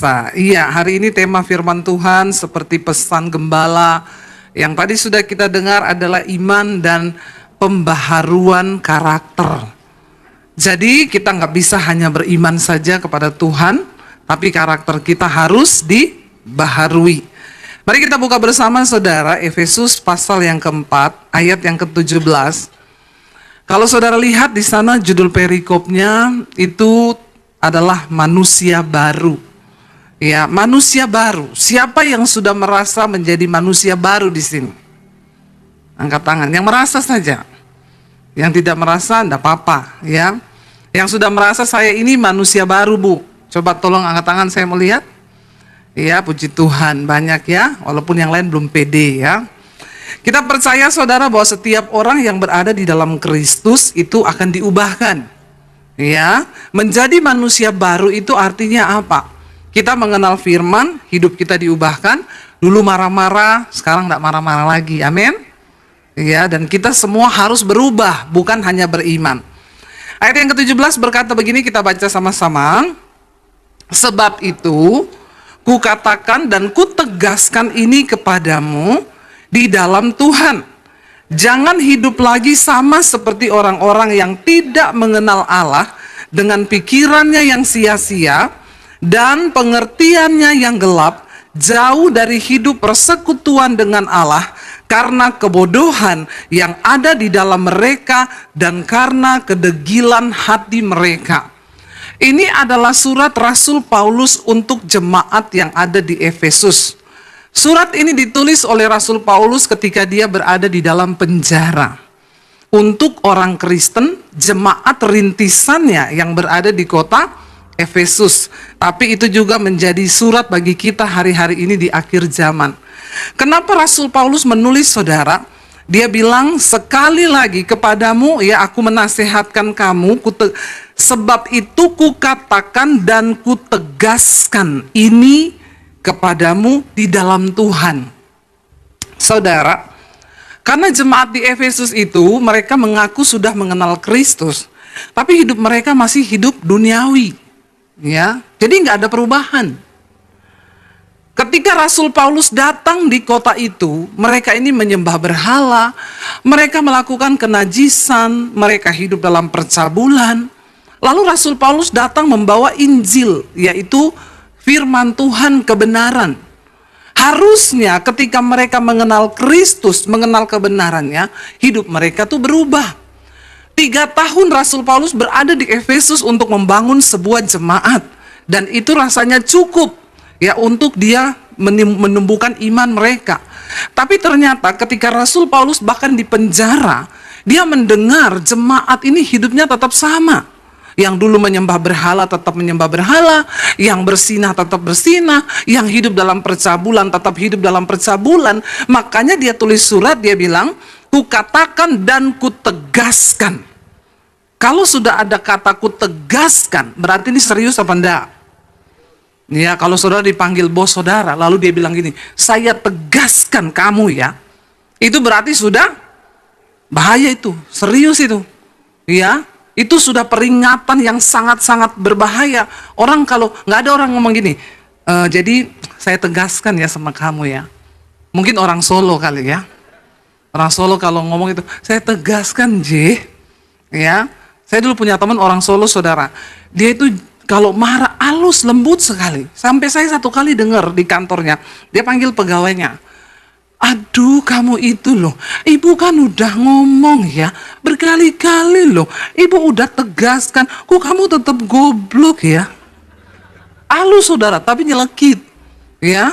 kuasa. Iya, hari ini tema firman Tuhan seperti pesan gembala yang tadi sudah kita dengar adalah iman dan pembaharuan karakter. Jadi kita nggak bisa hanya beriman saja kepada Tuhan, tapi karakter kita harus dibaharui. Mari kita buka bersama saudara Efesus pasal yang keempat, ayat yang ke-17. Kalau saudara lihat di sana judul perikopnya itu adalah manusia baru. Ya, manusia baru. Siapa yang sudah merasa menjadi manusia baru di sini? Angkat tangan. Yang merasa saja. Yang tidak merasa enggak apa-apa, ya. Yang sudah merasa saya ini manusia baru, Bu. Coba tolong angkat tangan, saya mau lihat. Ya, puji Tuhan, banyak ya, walaupun yang lain belum pede ya. Kita percaya saudara bahwa setiap orang yang berada di dalam Kristus itu akan diubahkan. Ya, menjadi manusia baru itu artinya apa? Kita mengenal firman, hidup kita diubahkan. Dulu marah-marah, sekarang tidak marah-marah lagi. Amin. Ya, dan kita semua harus berubah, bukan hanya beriman. Ayat yang ke-17 berkata begini, kita baca sama-sama. Sebab itu, kukatakan dan kutegaskan ini kepadamu di dalam Tuhan. Jangan hidup lagi sama seperti orang-orang yang tidak mengenal Allah dengan pikirannya yang sia-sia dan pengertiannya yang gelap, jauh dari hidup persekutuan dengan Allah karena kebodohan yang ada di dalam mereka dan karena kedegilan hati mereka. Ini adalah surat Rasul Paulus untuk jemaat yang ada di Efesus. Surat ini ditulis oleh Rasul Paulus ketika dia berada di dalam penjara. Untuk orang Kristen, jemaat rintisannya yang berada di kota Efesus. Tapi itu juga menjadi surat bagi kita hari-hari ini di akhir zaman. Kenapa Rasul Paulus menulis saudara? Dia bilang, sekali lagi kepadamu, ya aku menasehatkan kamu, sebab itu kukatakan dan kutegaskan ini kepadamu di dalam Tuhan. Saudara, karena jemaat di Efesus itu mereka mengaku sudah mengenal Kristus, tapi hidup mereka masih hidup duniawi, ya. Jadi nggak ada perubahan. Ketika Rasul Paulus datang di kota itu, mereka ini menyembah berhala, mereka melakukan kenajisan, mereka hidup dalam percabulan. Lalu Rasul Paulus datang membawa Injil, yaitu firman Tuhan kebenaran. Harusnya ketika mereka mengenal Kristus, mengenal kebenarannya, hidup mereka tuh berubah. 3 tahun Rasul Paulus berada di Efesus untuk membangun sebuah jemaat. Dan itu rasanya cukup ya untuk dia menumbuhkan iman mereka. Tapi ternyata ketika Rasul Paulus bahkan di penjara, dia mendengar jemaat ini hidupnya tetap sama. Yang dulu menyembah berhala tetap menyembah berhala, yang bersinah tetap bersinah, yang hidup dalam percabulan tetap hidup dalam percabulan. Makanya dia tulis surat, dia bilang, kukatakan dan kutegaskan. Kalau sudah ada kata kutegaskan, berarti ini serius apa enggak? Ya, kalau saudara dipanggil bos saudara, lalu dia bilang gini, saya tegaskan kamu ya. Itu berarti sudah bahaya itu, serius itu. Ya. Itu sudah peringatan yang sangat-sangat berbahaya. Orang kalau, nggak ada orang ngomong gini, jadi saya tegaskan ya sama kamu ya. Mungkin orang Solo kali ya. Orang Solo kalau ngomong itu, saya tegaskan J. Ya, saya dulu punya teman orang Solo saudara. Dia itu kalau marah halus lembut sekali. Sampai saya satu kali dengar di kantornya, dia panggil pegawainya. Aduh kamu itu loh, ibu kan udah ngomong ya, berkali-kali loh, ibu udah tegaskan, kok kamu tetap goblok ya. Halus saudara, tapi nyelekit ya.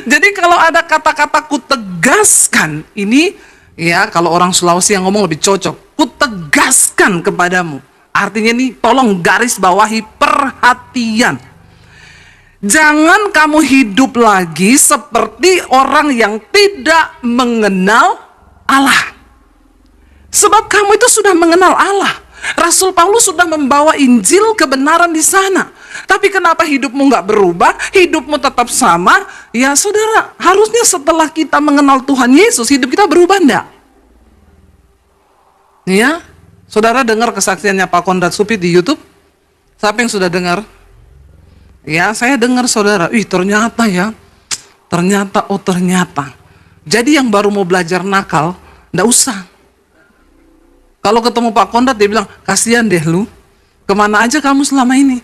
Jadi kalau ada kata-kata kutegaskan, ini ya kalau orang Sulawesi yang ngomong lebih cocok, kutegaskan kepadamu. Artinya nih, tolong garis bawahi perhatian. Jangan kamu hidup lagi seperti orang yang tidak mengenal Allah. Sebab kamu itu sudah mengenal Allah. Rasul Paulus sudah membawa Injil kebenaran di sana. Tapi kenapa hidupmu nggak berubah? Hidupmu tetap sama? Ya saudara, harusnya setelah kita mengenal Tuhan Yesus, hidup kita berubah enggak? Ya, saudara dengar kesaksiannya Pak Konrad Supit di YouTube? Siapa yang sudah dengar? Ya, saya dengar saudara, ternyata ya, ternyata. Jadi yang baru mau belajar nakal, nggak usah. Kalau ketemu Pak Konrad, dia bilang, kasihan deh lu, kemana aja kamu selama ini.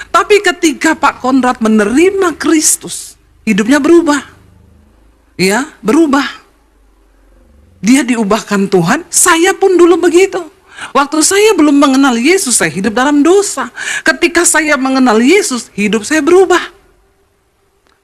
Tapi ketika Pak Konrad menerima Kristus, hidupnya berubah. Ya, berubah. Dia diubahkan Tuhan, saya pun dulu begitu. Waktu saya belum mengenal Yesus, saya hidup dalam dosa. Ketika saya mengenal Yesus, hidup saya berubah.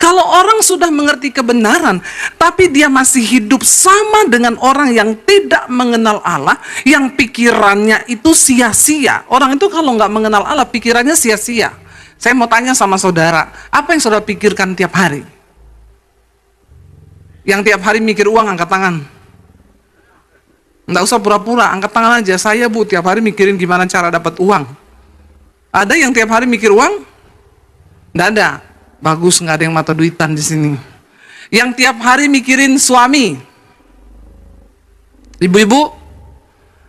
Kalau orang sudah mengerti kebenaran, tapi dia masih hidup sama dengan orang yang tidak mengenal Allah, yang pikirannya itu sia-sia. Orang itu kalau nggak mengenal Allah, pikirannya sia-sia. Saya mau tanya sama saudara, apa yang saudara pikirkan tiap hari? Yang tiap hari mikir uang, angkat tangan. Nggak usah pura-pura, angkat tangan aja. Saya bu, tiap hari mikirin gimana cara dapat uang. Ada yang tiap hari mikir uang? Nggak ada. Bagus, nggak ada yang mata duitan di sini. Yang tiap hari mikirin suami. Ibu-ibu,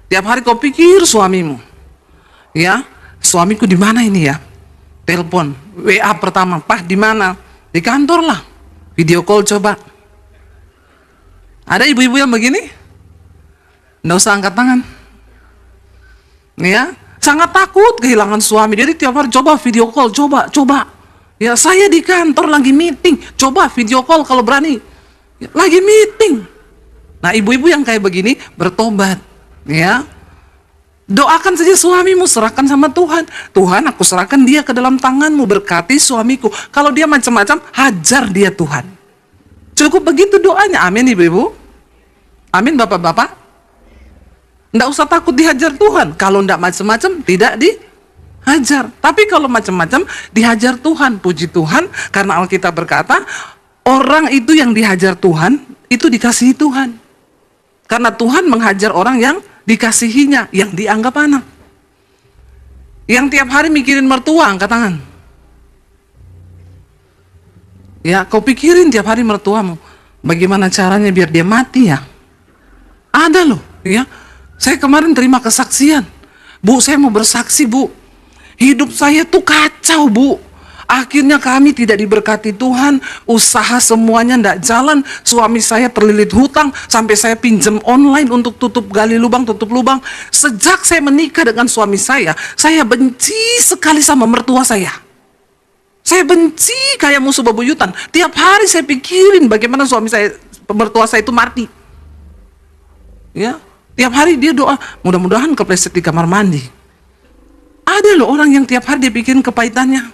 tiap hari kau pikir suamimu. Ya, suamiku di mana ini ya? Telepon, WA pertama, Pak di mana? Di kantor lah. Video call coba. Ada ibu-ibu yang begini? Nggak usah angkat tangan. Ya, sangat takut kehilangan suami. Jadi tiap hari coba video call, coba. Ya, saya di kantor lagi meeting, coba video call kalau berani. Ya, lagi meeting. Nah, ibu-ibu yang kayak begini bertobat, ya. Doakan saja suamimu, serahkan sama Tuhan. Tuhan, aku serahkan dia ke dalam tanganmu, berkati suamiku. Kalau dia macam-macam, hajar dia Tuhan. Cukup begitu doanya. Amin ibu-ibu. Amin bapak-bapak. Nggak usah takut dihajar Tuhan. Kalau nggak macam-macam, tidak dihajar. Tapi kalau macam-macam, dihajar Tuhan. Puji Tuhan, karena Alkitab berkata, orang itu yang dihajar Tuhan, itu dikasihi Tuhan. Karena Tuhan menghajar orang yang dikasihinya, yang dianggap anak. Yang tiap hari mikirin mertua, angkat tangan. Ya, kau pikirin tiap hari mertuamu. Bagaimana caranya biar dia mati ya? Ada loh, ya. Saya kemarin terima kesaksian. Bu, saya mau bersaksi, Bu. Hidup saya tuh kacau, Bu. Akhirnya kami tidak diberkati Tuhan. Usaha semuanya tidak jalan. Suami saya terlilit hutang. Sampai saya pinjam online untuk gali lubang, tutup lubang. Sejak saya menikah dengan suami saya benci sekali sama mertua saya. Saya benci kayak musuh bebuyutan. Tiap hari saya pikirin bagaimana mertua saya itu mati. Ya. Tiap hari dia doa, mudah-mudahan kepleset di kamar mandi. Ada loh orang yang tiap hari dia pikirin kepahitannya.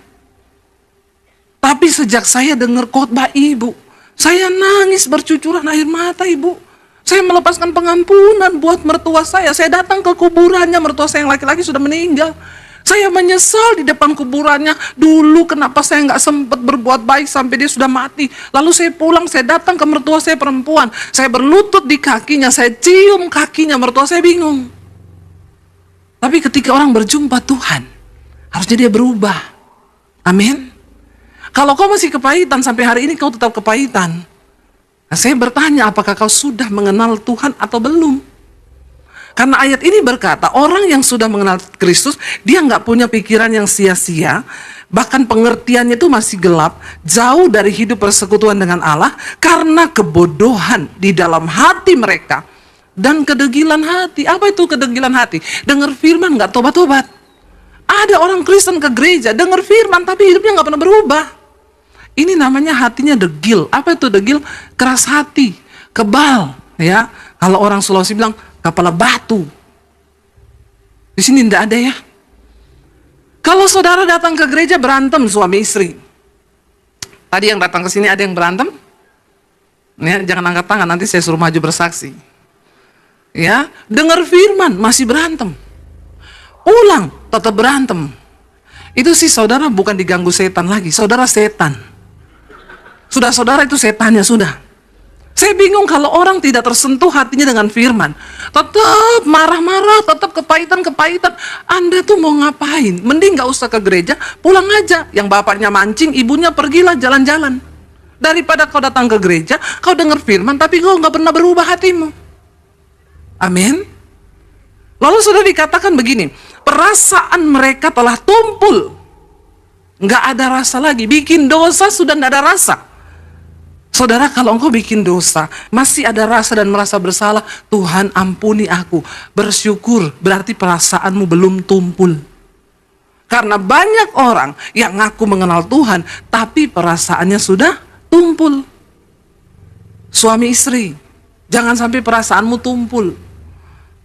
Tapi sejak saya dengar khotbah ibu, saya nangis bercucuran air mata ibu. Saya melepaskan pengampunan buat mertua saya. Saya datang ke kuburannya, mertua saya yang laki-laki sudah meninggal. Saya menyesal di depan kuburannya. Dulu kenapa saya nggak sempat berbuat baik sampai dia sudah mati. Lalu saya pulang, saya datang ke mertua saya perempuan. Saya berlutut di kakinya, saya cium kakinya, mertua saya bingung. Tapi ketika orang berjumpa Tuhan, harusnya dia berubah. Amin. Kalau kau masih kepahitan, sampai hari ini kau tetap kepahitan. Nah, saya bertanya, apakah kau sudah mengenal Tuhan atau belum? Karena ayat ini berkata, orang yang sudah mengenal Kristus, dia nggak punya pikiran yang sia-sia, bahkan pengertiannya itu masih gelap, jauh dari hidup persekutuan dengan Allah, karena kebodohan di dalam hati mereka, dan kedegilan hati. Apa itu kedegilan hati? Dengar firman nggak tobat-tobat. Ada orang Kristen ke gereja, dengar firman, tapi hidupnya nggak pernah berubah. Ini namanya hatinya degil. Apa itu degil? Keras hati, kebal. Ya, kalau orang Sulawesi bilang, kepala batu. Di sini tidak ada ya. Kalau saudara datang ke gereja berantem suami istri. Tadi yang datang ke sini ada yang berantem? Ya, jangan angkat tangan, nanti saya suruh maju bersaksi. Ya, dengar firman masih berantem. Pulang tetap berantem. Itu sih saudara bukan diganggu setan lagi, saudara setan. Sudah saudara itu setannya sudah. Saya bingung kalau orang tidak tersentuh hatinya dengan firman. Tetap marah-marah, tetap kepahitan-kepahitan. Anda tuh mau ngapain? Mending gak usah ke gereja, pulang aja. Yang bapaknya mancing, ibunya pergilah jalan-jalan. Daripada kau datang ke gereja, kau dengar firman, tapi kau gak pernah berubah hatimu. Amin. Lalu sudah dikatakan begini, perasaan mereka telah tumpul. Nggak ada rasa lagi. Bikin dosa sudah nggak ada rasa. Saudara, kalau engkau bikin dosa, masih ada rasa dan merasa bersalah, Tuhan ampuni aku. Bersyukur, berarti perasaanmu belum tumpul. Karena banyak orang yang ngaku mengenal Tuhan, tapi perasaannya sudah tumpul. Suami istri, jangan sampai perasaanmu tumpul.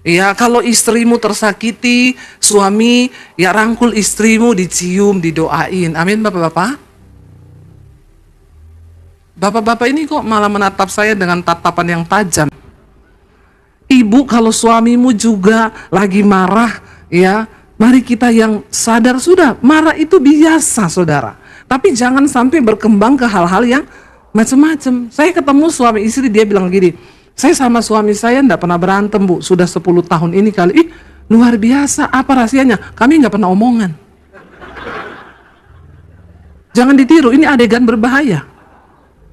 Ya, kalau istrimu tersakiti, suami ya rangkul istrimu, dicium, didoain. Amin, Bapak-bapak. Bapak-bapak ini kok malah menatap saya dengan tatapan yang tajam. Ibu, kalau suamimu juga lagi marah, ya, mari kita yang sadar sudah, marah itu biasa, saudara. Tapi jangan sampai berkembang ke hal-hal yang macam-macam. Saya ketemu suami istri, dia bilang gini, saya sama suami saya enggak pernah berantem, Bu. Sudah 10 tahun ini kali. Ih, luar biasa. Apa rahasianya? Kami enggak pernah omongan. Jangan ditiru, ini adegan berbahaya.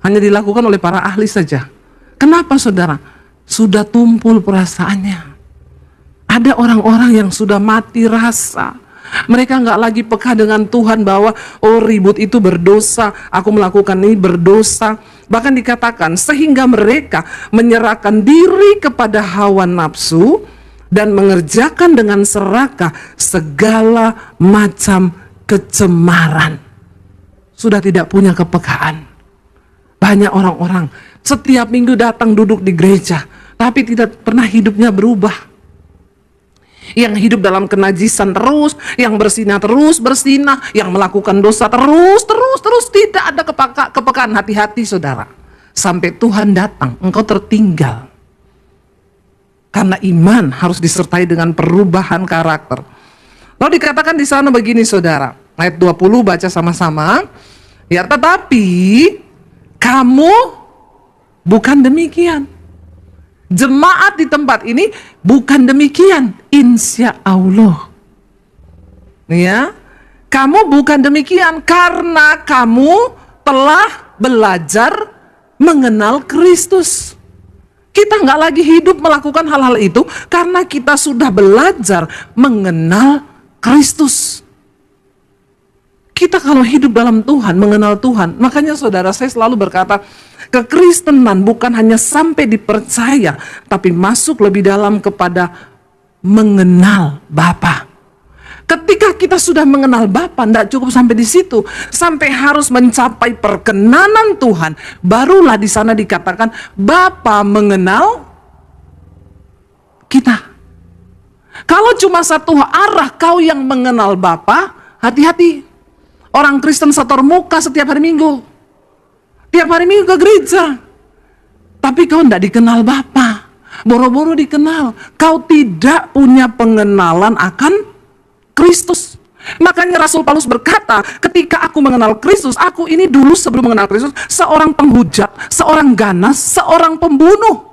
Hanya dilakukan oleh para ahli saja. Kenapa, saudara? Sudah tumpul perasaannya. Ada orang-orang yang sudah mati rasa. Mereka nggak lagi peka dengan Tuhan bahwa oh, ribut itu berdosa, aku melakukan ini berdosa. Bahkan dikatakan sehingga mereka menyerahkan diri kepada hawa nafsu dan mengerjakan dengan serakah segala macam kecemaran. Sudah tidak punya kepekaan. Banyak orang-orang setiap minggu datang duduk di gereja, tapi tidak pernah hidupnya berubah. Yang hidup dalam kenajisan terus, yang bersinah terus bersinah, yang melakukan dosa terus, tidak ada kepekaan. Hati-hati, saudara. Sampai Tuhan datang, engkau tertinggal. Karena iman harus disertai dengan perubahan karakter. Lalu dikatakan di sana begini, saudara. Ayat 20 baca sama-sama. Ya, tetapi kamu bukan demikian. Jemaat di tempat ini bukan demikian, insya Allah. Ya, kamu bukan demikian karena kamu telah belajar mengenal Kristus. Kita nggak lagi hidup melakukan hal-hal itu karena kita sudah belajar mengenal Kristus. Kita kalau hidup dalam Tuhan, mengenal Tuhan, makanya saudara saya selalu berkata, kekristenan bukan hanya sampai dipercaya, tapi masuk lebih dalam kepada mengenal Bapa. Ketika kita sudah mengenal Bapa, tidak cukup sampai di situ, sampai harus mencapai perkenanan Tuhan, barulah di sana dikatakan Bapa mengenal kita. Kalau cuma satu arah kau yang mengenal Bapa, hati-hati. Orang Kristen setor muka setiap hari Minggu. Tiap hari Minggu ke gereja. Tapi kau tidak dikenal Bapa. Boro-boro dikenal. Kau tidak punya pengenalan akan Kristus. Makanya Rasul Paulus berkata, ketika aku mengenal Kristus, aku ini dulu sebelum mengenal Kristus, seorang penghujat, seorang ganas, seorang pembunuh.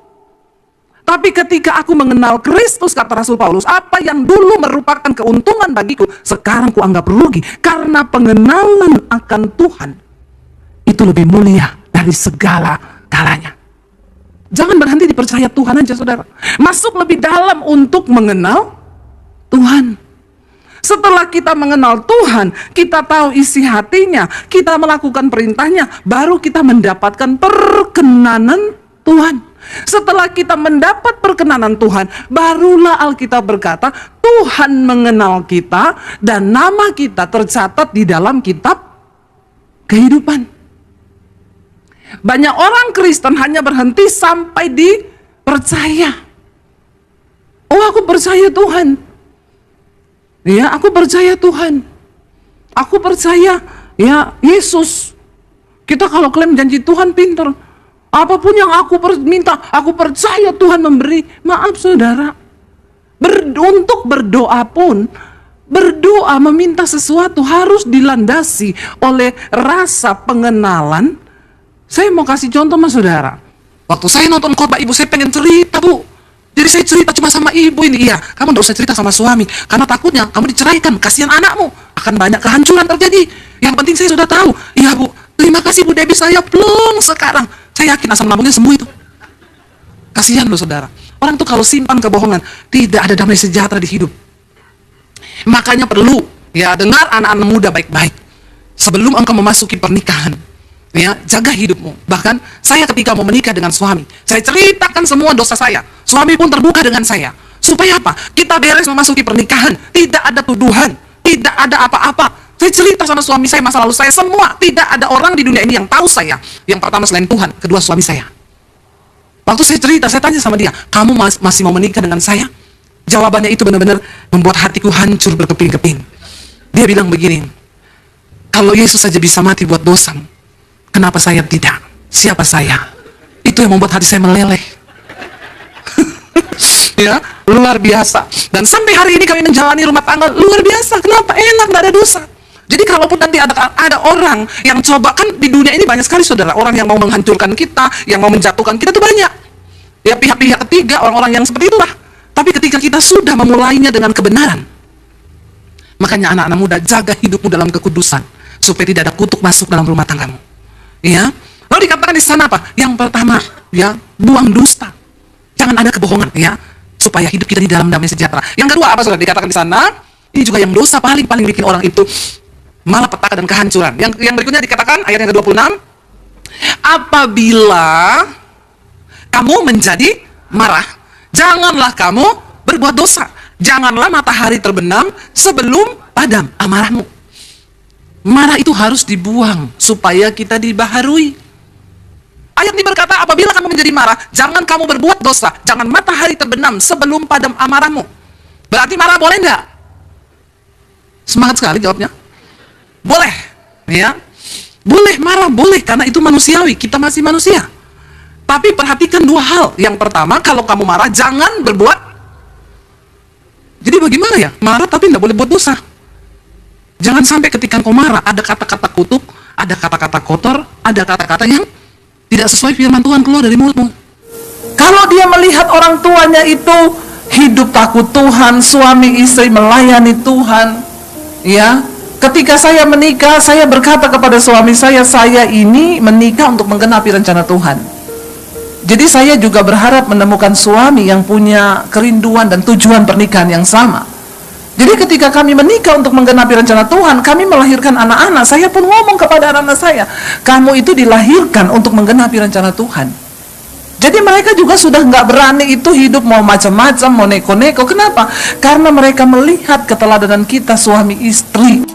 Tapi ketika aku mengenal Kristus, kata Rasul Paulus, apa yang dulu merupakan keuntungan bagiku, sekarang kuanggap rugi. Karena pengenalan akan Tuhan, itu lebih mulia dari segala galanya. Jangan berhenti dipercaya Tuhan aja, saudara. Masuk lebih dalam untuk mengenal Tuhan. Setelah kita mengenal Tuhan, kita tahu isi hatinya, kita melakukan perintahnya, baru kita mendapatkan perkenanan Tuhan. Setelah kita mendapat perkenanan Tuhan, barulah Alkitab berkata, Tuhan mengenal kita dan nama kita tercatat di dalam kitab kehidupan. Banyak orang Kristen hanya berhenti sampai di percaya. Oh, aku percaya Tuhan. Ya, aku percaya Tuhan. Aku percaya ya Yesus. Kita kalau klaim janji Tuhan pintar. Apapun yang aku minta, aku percaya Tuhan memberi. Maaf saudara, untuk berdoa pun, berdoa meminta sesuatu harus dilandasi oleh rasa pengenalan. Saya mau kasih contoh mas saudara. Waktu saya nonton khotbah ibu, saya pengen cerita Bu. Jadi saya cerita cuma sama ibu ini. Iya, kamu gak usah cerita sama suami, karena takutnya kamu diceraikan, kasihan anakmu, akan banyak kehancuran terjadi. Yang penting saya sudah tahu. Iya Bu, terima kasih Bu Debbie, saya plong sekarang. Saya yakin asam lambungnya sembuh itu. Kasihan loh saudara. Orang tuh kalau simpan kebohongan, tidak ada damai sejahtera di hidup. Makanya perlu, ya dengar anak-anak muda baik-baik. sebelum engkau memasuki pernikahan, ya, jaga hidupmu. Bahkan saya ketika mau menikah dengan suami, saya ceritakan semua dosa saya. Suami pun terbuka dengan saya. Supaya apa? Kita beres memasuki pernikahan, tidak ada tuduhan, tidak ada apa-apa. Saya cerita sama suami saya masa lalu saya semua. Tidak ada orang di dunia ini yang tahu saya. Yang pertama selain Tuhan, kedua suami saya. Waktu saya cerita, saya tanya sama dia, kamu masih mau menikah dengan saya? Jawabannya itu benar-benar membuat hatiku hancur berkeping-keping. Dia bilang begini, kalau Yesus saja bisa mati buat dosamu, kenapa saya tidak? Siapa saya? Itu yang membuat hati saya meleleh. Ya, luar biasa. Dan sampai hari ini kami menjalani rumah tangga luar biasa. Kenapa? Enak, tidak ada dosa. Jadi kalaupun nanti ada orang yang coba, kan di dunia ini banyak sekali saudara, orang yang mau menghancurkan kita, yang mau menjatuhkan kita itu banyak. Ya, pihak-pihak ketiga, orang-orang yang seperti itulah. Tapi ketika kita sudah memulainya dengan kebenaran, makanya anak-anak muda, jaga hidupmu dalam kekudusan, supaya tidak ada kutuk masuk dalam rumah tanggamu. Ya. Lalu dikatakan di sana apa? Yang pertama, ya, buang dusta. Jangan ada kebohongan, ya, supaya hidup kita di dalam damai sejahtera. Yang kedua apa saudara? Dikatakan di sana, ini juga yang dosa paling bikin orang itu malapetaka dan kehancuran. Yang berikutnya dikatakan ayat yang ke-26, apabila kamu menjadi marah, janganlah kamu berbuat dosa. Janganlah matahari terbenam sebelum padam amarahmu. Marah itu harus dibuang supaya kita dibaharui. Ayat ini berkata, apabila kamu menjadi marah, jangan kamu berbuat dosa. Jangan matahari terbenam sebelum padam amarahmu. Berarti marah boleh enggak? Semangat sekali jawabnya. Boleh, ya. Boleh marah, boleh, karena itu manusiawi. Kita masih manusia. Tapi perhatikan dua hal. Yang pertama, kalau kamu marah, jangan berbuat. Jadi bagaimana ya? Marah tapi tidak boleh buat dosa. Jangan sampai ketika kau marah, ada kata-kata kutuk, ada kata-kata kotor, ada kata-kata yang tidak sesuai firman Tuhan keluar dari mulutmu. Kalau dia melihat orang tuanya itu hidup takut Tuhan, suami istri melayani Tuhan, ya. Ketika saya menikah, saya berkata kepada suami saya ini menikah untuk menggenapi rencana Tuhan. Jadi saya juga berharap menemukan suami yang punya kerinduan dan tujuan pernikahan yang sama. Jadi ketika kami menikah untuk menggenapi rencana Tuhan, kami melahirkan anak-anak. Saya pun ngomong kepada anak-anak saya, kamu itu dilahirkan untuk menggenapi rencana Tuhan. Jadi mereka juga sudah nggak berani itu hidup mau macam-macam, mau neko-neko. Kenapa? Karena mereka melihat keteladanan kita suami istri.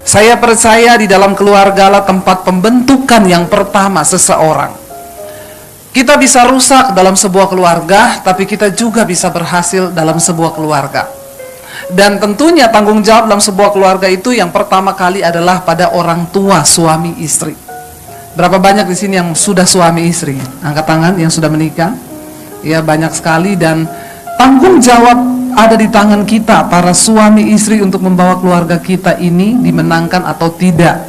Saya percaya di dalam keluarga lah tempat pembentukan yang pertama seseorang. Kita bisa rusak dalam sebuah keluarga, tapi kita juga bisa berhasil dalam sebuah keluarga. Dan tentunya tanggung jawab dalam sebuah keluarga itu yang pertama kali adalah pada orang tua suami istri. Berapa banyak di sini yang sudah suami istri? Angkat tangan yang sudah menikah. Ya, banyak sekali. Dan tanggung jawab ada di tangan kita, para suami istri, untuk membawa keluarga kita ini dimenangkan atau tidak.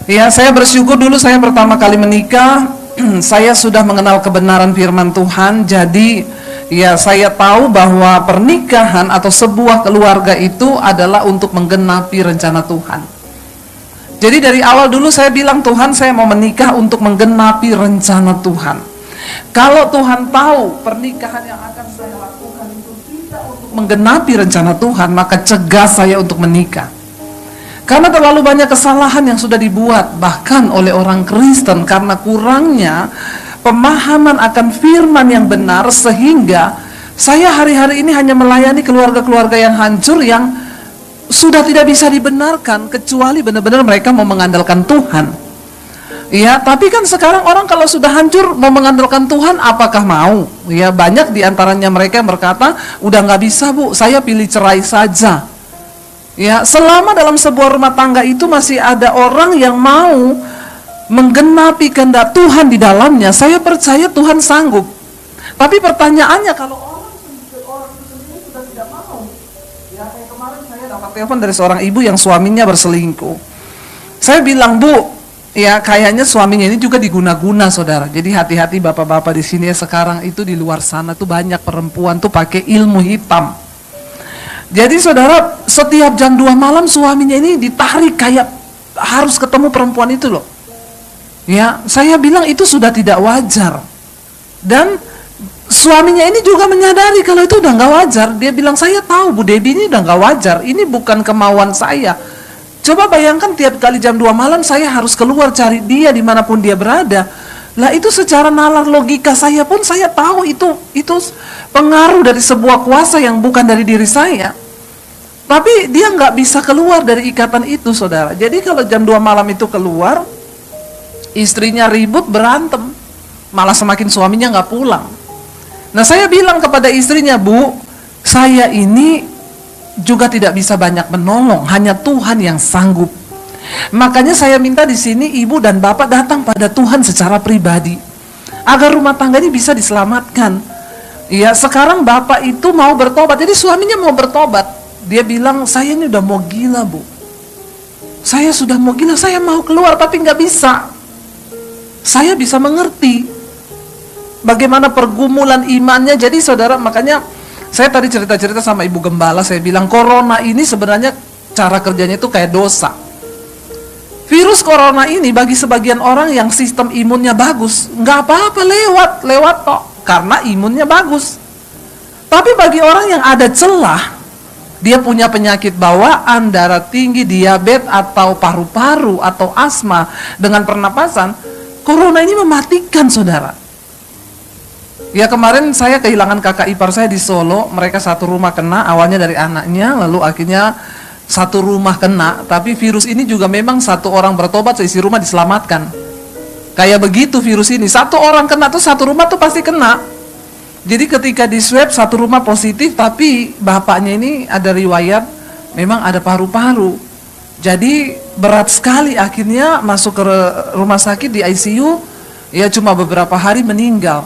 Ya, saya bersyukur dulu saya pertama kali menikah, saya sudah mengenal kebenaran firman Tuhan. Jadi ya, saya tahu bahwa pernikahan atau sebuah keluarga itu adalah untuk menggenapi rencana Tuhan. Jadi dari awal dulu saya bilang, Tuhan, saya mau menikah untuk menggenapi rencana Tuhan. Kalau Tuhan tahu pernikahan yang akan saya lakukan itu tidak untuk menggenapi rencana Tuhan, maka cegah saya untuk menikah. Karena terlalu banyak kesalahan yang sudah dibuat bahkan oleh orang Kristen karena kurangnya pemahaman akan firman yang benar, sehingga saya hari-hari ini hanya melayani keluarga-keluarga yang hancur, yang sudah tidak bisa dibenarkan kecuali benar-benar mereka mau mengandalkan Tuhan. Ya, tapi kan sekarang orang kalau sudah hancur mau mengandalkan Tuhan, apakah mau? Ya, banyak diantaranya mereka yang berkata, udah nggak bisa bu, saya pilih cerai saja. Ya, selama dalam sebuah rumah tangga itu masih ada orang yang mau menggenapi kehendak Tuhan di dalamnya, saya percaya Tuhan sanggup. Tapi pertanyaannya, kalau orang itu sendiri sudah tidak mau. Ya, kayak kemarin saya dapat telepon dari seorang ibu yang suaminya berselingkuh. Saya bilang, bu, ya kayaknya suaminya ini juga diguna-guna, saudara. Jadi hati-hati bapak-bapak di sini ya, sekarang itu di luar sana tuh banyak perempuan tuh pakai ilmu hitam. Jadi saudara, setiap jam 2 malam suaminya ini ditarik kayak harus ketemu perempuan itu loh. Ya, saya bilang itu sudah tidak wajar. Dan Suaminya ini juga menyadari kalau itu udah nggak wajar. Dia bilang, saya tahu Bu Debbie ini udah nggak wajar, ini bukan kemauan saya. Coba bayangkan tiap kali jam 2 malam saya harus keluar cari dia dimanapun dia berada. Lah itu secara nalar logika saya pun saya tahu itu pengaruh dari sebuah kuasa yang bukan dari diri saya. Tapi dia nggak bisa keluar dari ikatan itu, saudara. Jadi kalau jam 2 malam itu keluar, istrinya ribut, berantem, malah semakin suaminya nggak pulang. Nah saya bilang kepada istrinya, Bu, saya ini juga tidak bisa banyak menolong, hanya Tuhan yang sanggup. Makanya saya minta di sini ibu dan bapak datang pada Tuhan secara pribadi, agar rumah tangga ini bisa diselamatkan. Ya sekarang bapak itu mau bertobat, jadi suaminya mau bertobat. Dia bilang, saya ini udah mau gila Bu, saya sudah mau gila, saya mau keluar tapi nggak bisa. Saya bisa mengerti bagaimana pergumulan imannya. Jadi saudara, makanya saya tadi cerita-cerita sama Ibu Gembala, saya bilang corona ini sebenarnya cara kerjanya itu kayak dosa. Virus corona ini bagi sebagian orang yang sistem imunnya bagus, nggak apa-apa, lewat kok, karena imunnya bagus. Tapi bagi orang yang ada celah, dia punya penyakit bawaan, darah tinggi, diabetes, atau paru-paru, atau asma dengan pernapasan, corona ini mematikan, saudara. Ya kemarin saya kehilangan kakak ipar saya di Solo, mereka satu rumah kena, awalnya dari anaknya, lalu akhirnya satu rumah kena. Tapi virus ini juga memang satu orang bertobat, seisi rumah diselamatkan. Kayak begitu virus ini, satu orang kena tuh satu rumah tuh pasti kena. Jadi ketika di swab satu rumah positif, tapi bapaknya ini ada riwayat memang ada paru-paru. Jadi berat sekali, akhirnya masuk ke rumah sakit di ICU, ya cuma beberapa hari meninggal.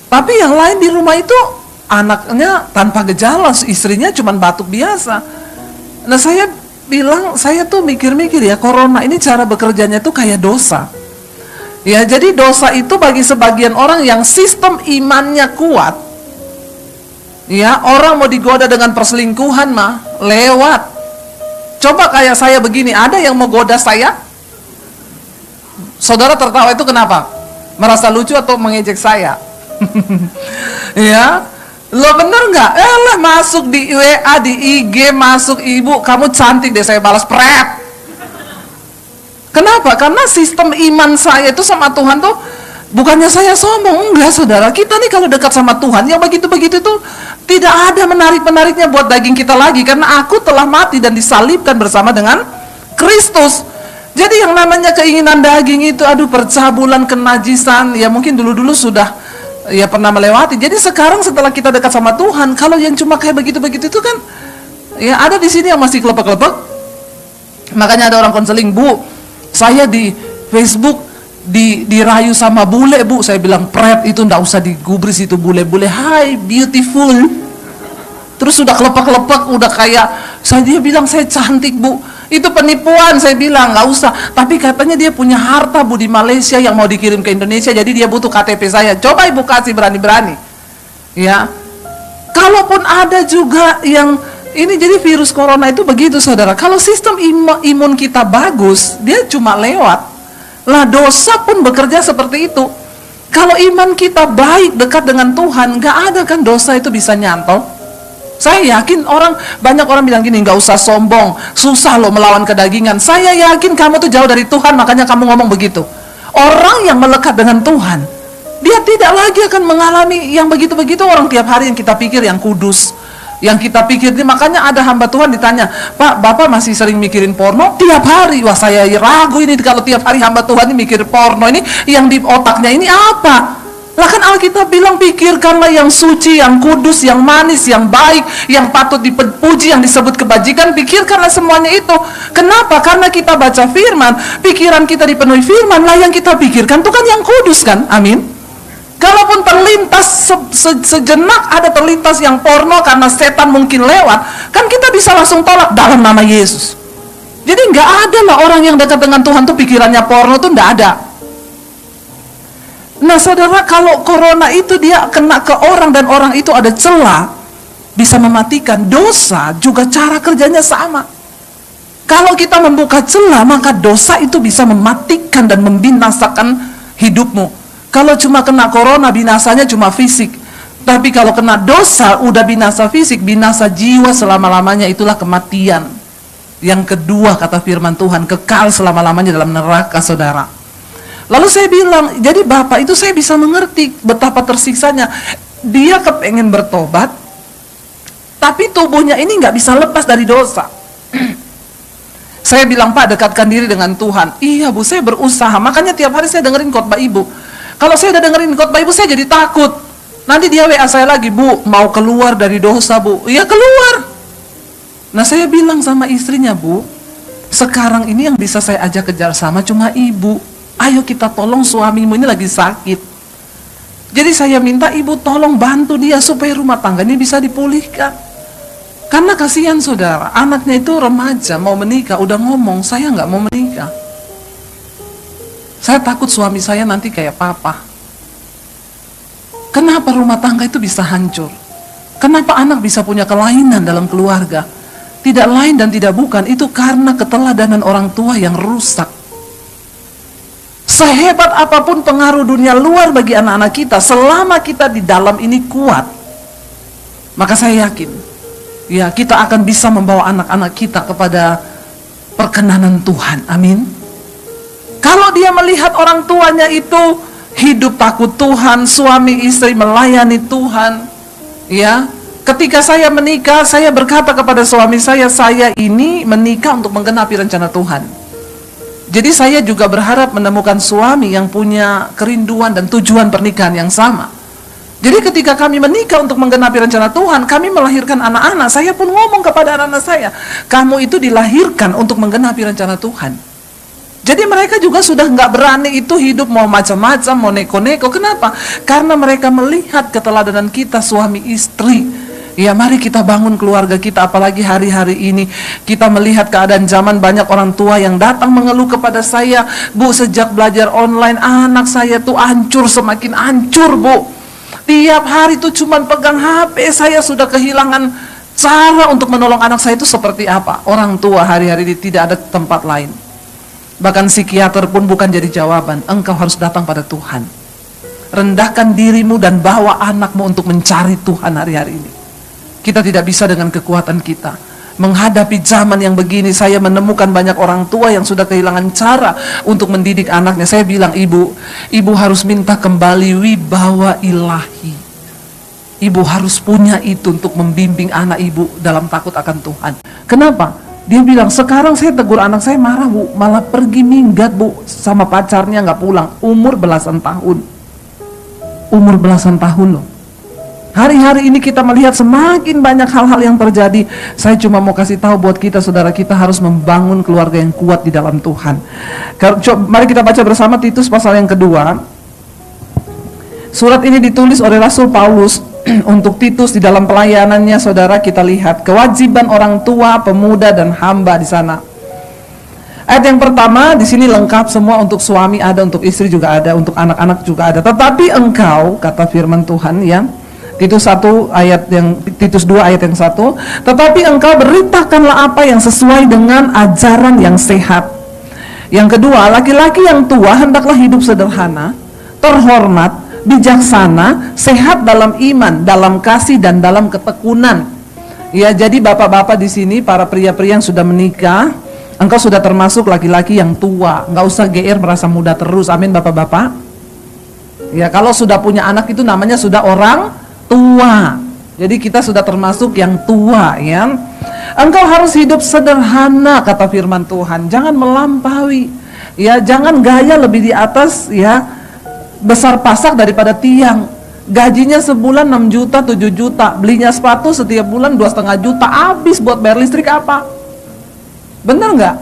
Tapi yang lain di rumah itu anaknya tanpa gejala, istrinya cuma batuk biasa. Nah saya bilang, saya tuh mikir-mikir ya, corona ini cara bekerjanya tuh kayak dosa. Ya jadi dosa itu bagi sebagian orang yang sistem imannya kuat, ya orang mau digoda dengan perselingkuhan mah lewat. Coba kayak saya begini, ada yang mau goda saya? Saudara tertawa itu kenapa? Merasa lucu atau mengejek saya? Ya, lo bener nggak? Lah masuk di WA, di IG, masuk ibu, kamu cantik deh, saya balas pret. Kenapa? Karena sistem iman saya itu sama Tuhan tuh, bukannya saya sombong, enggak saudara. Kita nih kalau dekat sama Tuhan, yang begitu-begitu tuh tidak ada menarik-menariknya buat daging kita lagi, karena aku telah mati dan disalibkan bersama dengan Kristus. Jadi yang namanya keinginan daging itu, aduh percabulan, kenajisan, ya mungkin dulu-dulu sudah ya pernah melewati. Jadi sekarang setelah kita dekat sama Tuhan, kalau yang cuma kayak begitu-begitu itu kan, ya ada di sini yang masih kelepek-kelepek. Makanya ada orang konseling, Bu, saya di Facebook dirayu sama bule Bu. Saya bilang, pret itu ndak usah digubris itu bule-bule. Hai beautiful. Terus udah kelepek-kelepek, udah kayak, dia bilang saya cantik Bu. Itu penipuan, saya bilang nggak usah. Tapi katanya dia punya harta Bu di Malaysia yang mau dikirim ke Indonesia, jadi dia butuh KTP saya. Coba Ibu kasih berani-berani. Ya, kalaupun ada juga yang ini, jadi virus corona itu begitu saudara. Kalau sistem imun kita bagus, dia cuma lewat. Lah dosa pun bekerja seperti itu. Kalau iman kita baik, dekat dengan Tuhan, nggak ada kan dosa itu bisa nyantol. Saya yakin banyak orang bilang gini, nggak usah sombong, susah loh melawan kedagingan. Saya yakin kamu tuh jauh dari Tuhan, makanya kamu ngomong begitu. Orang yang melekat dengan Tuhan, dia tidak lagi akan mengalami yang begitu-begitu. Orang tiap hari yang kita pikir yang kudus, yang kita pikir ini, makanya ada hamba Tuhan ditanya, Pak, Bapak masih sering mikirin porno? Tiap hari. Wah saya ragu ini kalau tiap hari hamba Tuhan ini mikir porno, ini yang di otaknya ini apa? Lah kan Alkitab bilang, pikirkanlah yang suci, yang kudus, yang manis, yang baik, yang patut dipuji, yang disebut kebajikan. Pikirkanlah semuanya itu. Kenapa? Karena kita baca firman, pikiran kita dipenuhi firman, lah yang kita pikirkan itu kan yang kudus kan? Amin. Kalaupun terlintas sejenak ada terlintas yang porno karena setan mungkin lewat, kan kita bisa langsung tolak dalam nama Yesus. Jadi nggak ada lah orang yang dekat dengan Tuhan tuh pikirannya porno tuh nggak ada. Nah saudara, kalau corona itu dia kena ke orang dan orang itu ada celah, bisa mematikan. Dosa juga cara kerjanya sama. Kalau kita membuka celah, maka dosa itu bisa mematikan dan membinasakan hidupmu. Kalau cuma kena corona, binasanya cuma fisik. Tapi kalau kena dosa, udah binasa fisik, binasa jiwa selama-lamanya, itulah kematian. Yang kedua kata firman Tuhan, kekal selama-lamanya dalam neraka, saudara. Lalu saya bilang, jadi Bapak itu saya bisa mengerti betapa tersiksanya. Dia kepengen bertobat, tapi tubuhnya ini nggak bisa lepas dari dosa. Saya bilang, Pak, dekatkan diri dengan Tuhan. Iya Bu, saya berusaha. Makanya tiap hari saya dengerin khotbah Ibu. Kalau saya udah dengerin khotbah Ibu, saya jadi takut. Nanti dia WA saya lagi, Bu, mau keluar dari dosa, Bu. Iya, keluar. Nah, saya bilang sama istrinya, Bu, sekarang ini yang bisa saya ajak kerjasama cuma Ibu. Ayo kita tolong suamimu ini lagi sakit. Jadi saya minta Ibu tolong bantu dia supaya rumah tangga ini bisa dipulihkan. Karena kasihan saudara, anaknya itu remaja, mau menikah, udah ngomong, saya nggak mau menikah. Saya takut suami saya nanti kayak papa. Kenapa rumah tangga itu bisa hancur? Kenapa anak bisa punya kelainan dalam keluarga? Tidak lain dan tidak bukan, itu karena keteladanan orang tua yang rusak. Sehebat apapun pengaruh dunia luar bagi anak-anak kita, selama kita di dalam ini kuat, maka saya yakin, ya, kita akan bisa membawa anak-anak kita kepada perkenanan Tuhan. Amin. Kalau dia melihat orang tuanya itu hidup takut Tuhan, suami istri melayani Tuhan, ya. Ketika saya menikah, saya berkata kepada suami saya ini menikah untuk menggenapi rencana Tuhan. Jadi saya juga berharap menemukan suami yang punya kerinduan dan tujuan pernikahan yang sama. Jadi ketika kami menikah untuk menggenapi rencana Tuhan, kami melahirkan anak-anak. Saya pun ngomong kepada anak-anak saya, kamu itu dilahirkan untuk menggenapi rencana Tuhan. Jadi mereka juga sudah nggak berani itu hidup mau macam-macam, mau neko-neko. Kenapa? Karena mereka melihat keteladanan kita suami istri. Ya, mari kita bangun keluarga kita, apalagi hari-hari ini kita melihat keadaan zaman, banyak orang tua yang datang mengeluh kepada saya, Bu, sejak belajar online anak saya tuh hancur, semakin hancur, Bu. Tiap hari tuh cuman pegang HP, saya sudah kehilangan cara untuk menolong anak saya itu seperti apa. Orang tua hari-hari ini tidak ada tempat lain. Bahkan psikiater pun bukan jadi jawaban. Engkau harus datang pada Tuhan. Rendahkan dirimu dan bawa anakmu untuk mencari Tuhan hari-hari ini. Kita tidak bisa dengan kekuatan kita. Menghadapi zaman yang begini, saya menemukan banyak orang tua yang sudah kehilangan cara untuk mendidik anaknya. Saya bilang, ibu harus minta kembali wibawa ilahi. Ibu harus punya itu untuk membimbing anak ibu dalam takut akan Tuhan. Kenapa? Dia bilang, sekarang saya tegur anak saya marah, Bu, malah pergi minggat, Bu, sama pacarnya nggak pulang. Umur belasan tahun. Umur belasan tahun loh. Hari-hari ini kita melihat semakin banyak hal-hal yang terjadi. Saya cuma mau kasih tahu buat kita, saudara, kita harus membangun keluarga yang kuat di dalam Tuhan. Mari kita baca bersama Titus pasal yang kedua. Surat ini ditulis oleh Rasul Paulus untuk Titus di dalam pelayanannya. Saudara, kita lihat kewajiban orang tua, pemuda dan hamba di sana. Ayat yang pertama di sini lengkap semua, untuk suami ada, untuk istri juga ada, untuk anak-anak juga ada. Tetapi engkau, kata firman Tuhan ya, Titus 2 ayat yang 1, tetapi engkau beritakanlah apa yang sesuai dengan ajaran yang sehat. Yang kedua, laki-laki yang tua hendaklah hidup sederhana, terhormat, bijaksana, sehat dalam iman, dalam kasih dan dalam ketekunan. Ya, jadi bapak-bapak di sini, para pria-pria yang sudah menikah, engkau sudah termasuk laki-laki yang tua. Nggak usah GR merasa muda terus. Amin, bapak-bapak. Ya, kalau sudah punya anak itu namanya sudah orang tua. Jadi kita sudah termasuk yang tua ya. Engkau harus hidup sederhana, kata firman Tuhan. Jangan melampaui. Ya, jangan gaya lebih di atas ya. Besar pasak daripada tiang. Gajinya sebulan 6 juta, 7 juta. Belinya sepatu setiap bulan 2,5 juta. Habis buat bayar listrik apa? Benar nggak?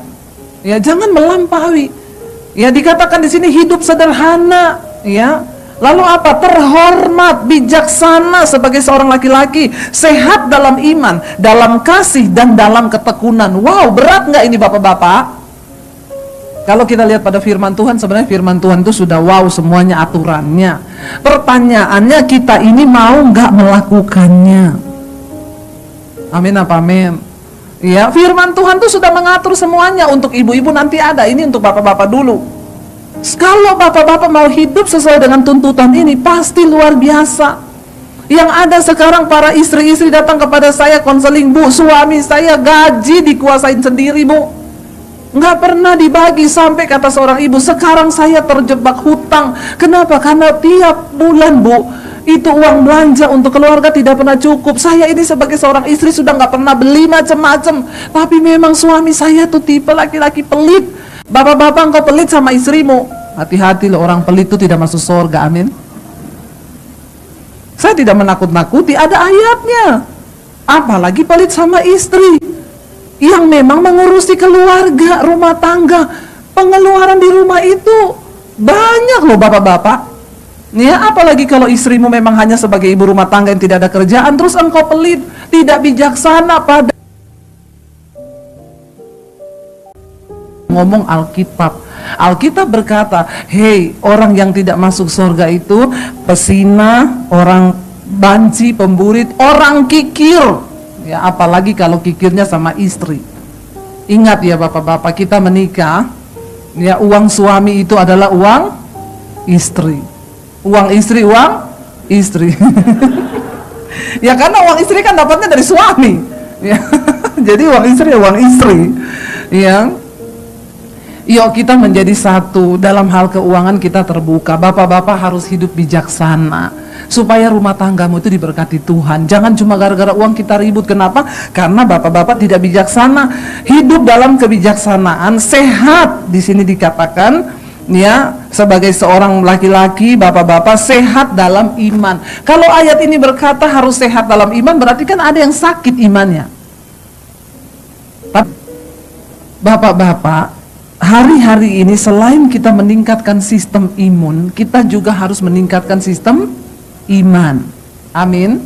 Ya, jangan melampaui. Ya, dikatakan di sini hidup sederhana ya. Lalu apa? Terhormat, bijaksana sebagai seorang laki-laki, sehat dalam iman, dalam kasih dan dalam ketekunan. Wow, berat nggak ini bapak-bapak? Kalau kita lihat pada firman Tuhan, sebenarnya firman Tuhan itu sudah wow semuanya aturannya. Pertanyaannya, kita ini mau nggak melakukannya? Amin apa amin? Ya, firman Tuhan itu sudah mengatur semuanya. Untuk ibu-ibu nanti ada, ini untuk bapak-bapak dulu. Kalau bapak-bapak mau hidup sesuai dengan tuntutan ini, pasti luar biasa. Yang ada sekarang para istri-istri datang kepada saya konseling, Bu, suami saya gaji dikuasain sendiri, Bu, nggak pernah dibagi. Sampai kata seorang ibu, sekarang saya terjebak hutang. Kenapa? Karena tiap bulan, Bu, itu uang belanja untuk keluarga tidak pernah cukup. Saya ini sebagai seorang istri sudah nggak pernah beli macam-macam, tapi memang suami saya tuh tipe laki-laki pelit. Bapak-bapak, engkau pelit sama istrimu, hati-hati loh, orang pelit itu tidak masuk surga. Amin. Saya tidak menakut-nakuti, ada ayatnya. Apalagi pelit sama istri yang memang mengurusi keluarga, rumah tangga. Pengeluaran di rumah itu banyak loh bapak-bapak. Ya, apalagi kalau istrimu memang hanya sebagai ibu rumah tangga yang tidak ada kerjaan, terus engkau pelit, tidak bijaksana pada ngomong Alkitab. Alkitab berkata, hei, orang yang tidak masuk surga itu pesina, orang banci, pemburit, orang kikir. Ya, apalagi kalau kikirnya sama istri. Ingat ya bapak-bapak, kita menikah, ya, uang suami itu adalah uang istri. Uang istri, uang istri. Ya, karena uang istri kan dapatnya dari suami. Ya. Jadi uang istri. Ya. Yuk kita menjadi satu dalam hal keuangan, kita terbuka. Bapak-bapak harus hidup bijaksana supaya rumah tanggamu itu diberkati Tuhan. Jangan cuma gara-gara uang kita ribut. Kenapa? Karena bapak-bapak tidak bijaksana. Hidup dalam kebijaksanaan, sehat. Di sini dikatakan, ya, sebagai seorang laki-laki, bapak-bapak sehat dalam iman. Kalau ayat ini berkata harus sehat dalam iman, berarti kan ada yang sakit imannya. Bapak-bapak, hari-hari ini selain kita meningkatkan sistem imun, kita juga harus meningkatkan sistem iman. Amin.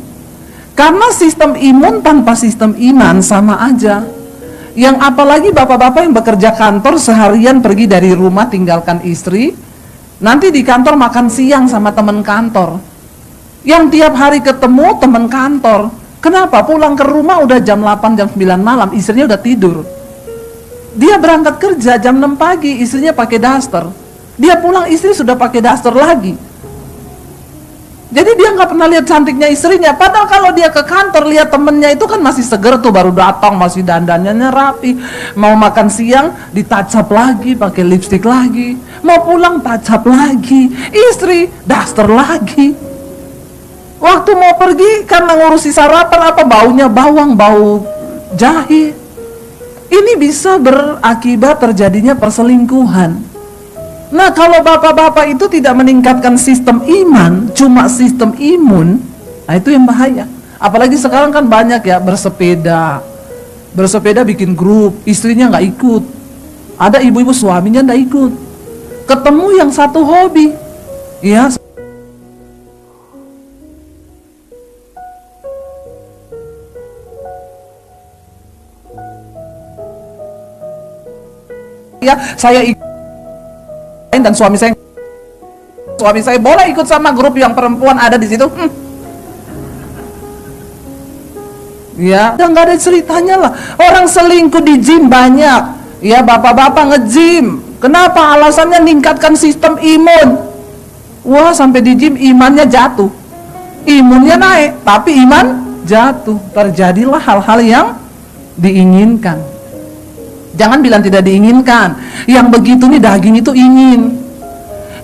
Karena sistem imun tanpa sistem iman sama aja. Yang apalagi bapak-bapak yang bekerja kantor seharian, pergi dari rumah tinggalkan istri, nanti di kantor makan siang sama teman kantor, yang tiap hari ketemu teman kantor. Kenapa? Pulang ke rumah udah jam 8, jam 9 malam, istrinya udah tidur. Dia berangkat kerja jam 6 pagi, istrinya pakai daster. Dia pulang, istri sudah pakai daster lagi. Jadi dia nggak pernah lihat cantiknya istrinya. Padahal kalau dia ke kantor lihat temennya itu kan masih seger tuh, baru datang masih dandannya rapi. Mau makan siang ditouch up lagi, pakai lipstick lagi. Mau pulang touch up lagi. Istri daster lagi. Waktu mau pergi karena ngurusi sarapan apa, baunya bawang, bau jahe. Ini bisa berakibat terjadinya perselingkuhan. Nah, kalau bapak-bapak itu tidak meningkatkan sistem iman, cuma sistem imun, nah itu yang bahaya. Apalagi sekarang kan banyak ya bersepeda bikin grup, istrinya nggak ikut. Ada ibu-ibu suaminya nggak ikut. Ketemu yang satu hobi, ya. Ya, saya ikut dan suami saya boleh ikut sama grup yang perempuan ada di situ. Ya, nggak ada ceritanya lah. Orang selingkuh di gym banyak. Ya, bapak-bapak nge-gym. Kenapa? Alasannya meningkatkan sistem imun. Wah, sampai di gym imannya jatuh. Imunnya naik, tapi iman jatuh. Terjadilah hal-hal yang diinginkan. Jangan bilang tidak diinginkan. Yang begitu nih daging itu ingin.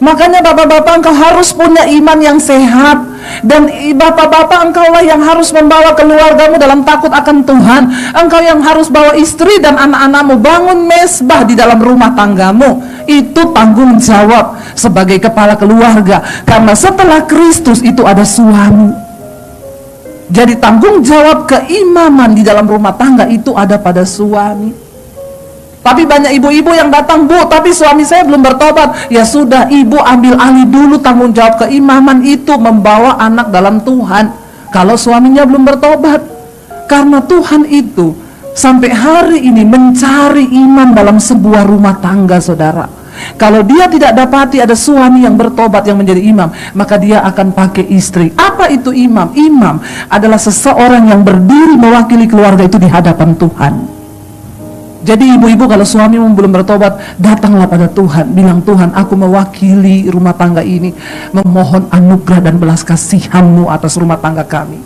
Makanya bapak-bapak, engkau harus punya iman yang sehat. Dan bapak-bapak, engkaulah yang harus membawa keluargamu dalam takut akan Tuhan. Engkau yang harus bawa istri dan anak-anakmu bangun mesbah di dalam rumah tanggamu. Itu tanggung jawab sebagai kepala keluarga. Karena setelah Kristus itu ada suami. Jadi tanggung jawab keimaman di dalam rumah tangga itu ada pada suami. Tapi banyak ibu-ibu yang datang, Bu, tapi suami saya belum bertobat. Ya sudah, ibu ambil alih dulu tanggung jawab keimaman itu, membawa anak dalam Tuhan. Kalau suaminya belum bertobat. Karena Tuhan itu sampai hari ini mencari iman dalam sebuah rumah tangga, saudara. Kalau dia tidak dapati ada suami yang bertobat yang menjadi imam, maka dia akan pakai istri. Apa itu imam? Imam adalah seseorang yang berdiri mewakili keluarga itu di hadapan Tuhan. Jadi ibu-ibu kalau suamimu belum bertobat, datanglah pada Tuhan. Bilang, Tuhan, aku mewakili rumah tangga ini, memohon anugerah dan belas kasihan-Mu atas rumah tangga kami.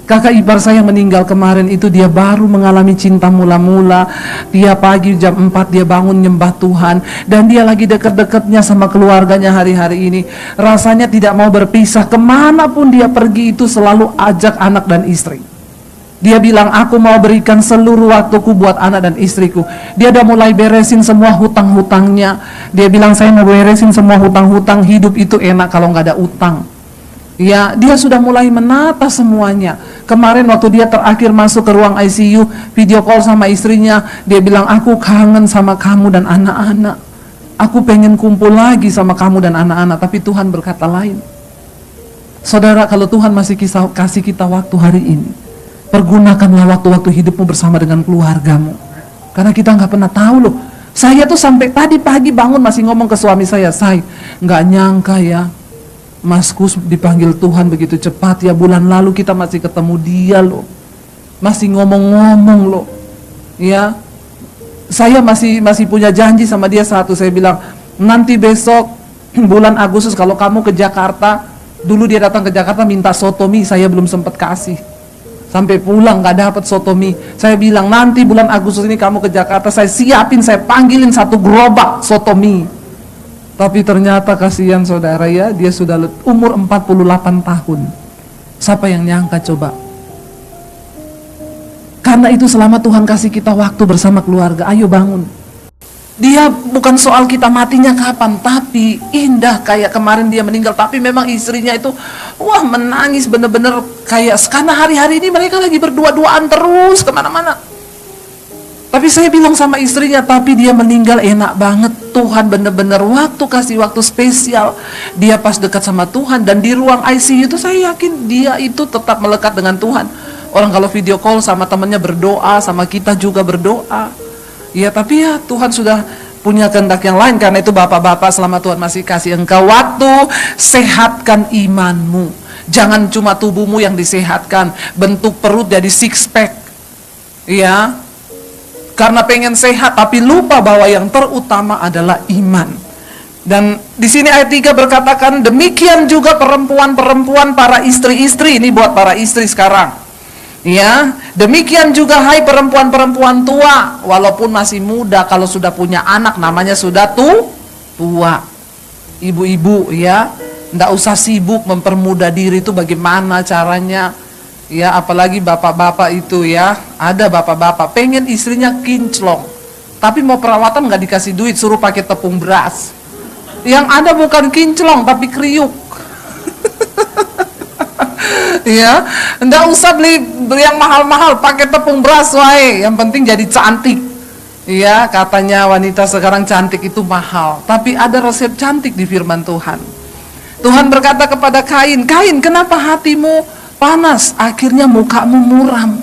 Kakak ipar saya meninggal kemarin itu, dia baru mengalami cinta mula-mula. Dia pagi jam 4 dia bangun nyembah Tuhan. Dan dia lagi dekat-dekatnya sama keluarganya hari-hari ini. Rasanya tidak mau berpisah. Kemanapun dia pergi itu selalu ajak anak dan istri. Dia bilang, aku mau berikan seluruh waktuku buat anak dan istriku. Dia udah mulai beresin semua hutang-hutangnya. Dia bilang, saya mau beresin semua hutang-hutang. Hidup itu enak kalau nggak ada utang. Ya, dia sudah mulai menata semuanya. Kemarin waktu dia terakhir masuk ke ruang ICU, video call sama istrinya. Dia bilang, aku kangen sama kamu dan anak-anak. Aku pengen kumpul lagi sama kamu dan anak-anak. Tapi Tuhan berkata lain. Saudara, kalau Tuhan masih kasih kita waktu hari ini, pergunakanlah waktu-waktu hidupmu bersama dengan keluargamu. Karena kita nggak pernah tahu loh. Saya tuh sampai tadi pagi bangun masih ngomong ke suami saya, nggak nyangka ya, Mas Kus dipanggil Tuhan begitu cepat ya. Bulan lalu kita masih ketemu dia loh, masih ngomong-ngomong loh. Ya, saya masih punya janji sama dia satu. Saya bilang, nanti besok bulan Agustus kalau kamu ke Jakarta, dulu dia datang ke Jakarta minta soto mie, saya belum sempat kasih. Sampai pulang nggak dapat soto mie. Saya bilang, nanti bulan Agustus ini kamu ke Jakarta, saya siapin, saya panggilin 1 gerobak soto mie. Tapi ternyata kasihan saudara ya, dia sudah umur 48 tahun. Siapa yang nyangka coba? Karena itu selama Tuhan kasih kita waktu bersama keluarga, ayo bangun. Dia bukan soal kita matinya kapan, tapi indah kayak kemarin dia meninggal. Tapi memang istrinya itu, wah menangis bener-bener kayak, karena hari-hari ini mereka lagi berdua-duaan terus kemana-mana. Tapi saya bilang sama istrinya, tapi dia meninggal enak banget. Tuhan bener-bener kasih waktu spesial. Dia pas dekat sama Tuhan, dan di ruang ICU itu saya yakin dia itu tetap melekat dengan Tuhan. Orang kalau video call sama temannya berdoa, sama kita juga berdoa. Ya, tapi ya Tuhan sudah punya kehendak yang lain. Karena itu bapak-bapak, selama Tuhan masih kasih engkau waktu, sehatkan imanmu. Jangan cuma tubuhmu yang disehatkan, bentuk perut jadi six pack. Ya, karena pengen sehat tapi lupa bahwa yang terutama adalah iman. Dan di sini ayat 3 berkatakan, demikian juga perempuan-perempuan, para istri-istri. Ini buat para istri sekarang. Ya, demikian juga hai perempuan-perempuan tua, walaupun masih muda, kalau sudah punya anak namanya sudah tua. Ibu-ibu ya, ndak usah sibuk mempermudah diri itu bagaimana caranya. Ya, apalagi bapak-bapak itu ya, ada bapak-bapak pengen istrinya kinclong, tapi mau perawatan nggak dikasih duit, suruh pakai tepung beras. Yang ada bukan kinclong tapi kriuk. Ya, ndak usah beli yang mahal-mahal, pakai tepung beras wae, yang penting jadi cantik. Ya, katanya wanita sekarang cantik itu mahal, tapi ada resep cantik di firman Tuhan. Tuhan berkata kepada Kain, Kain, kenapa hatimu panas, akhirnya mukamu muram?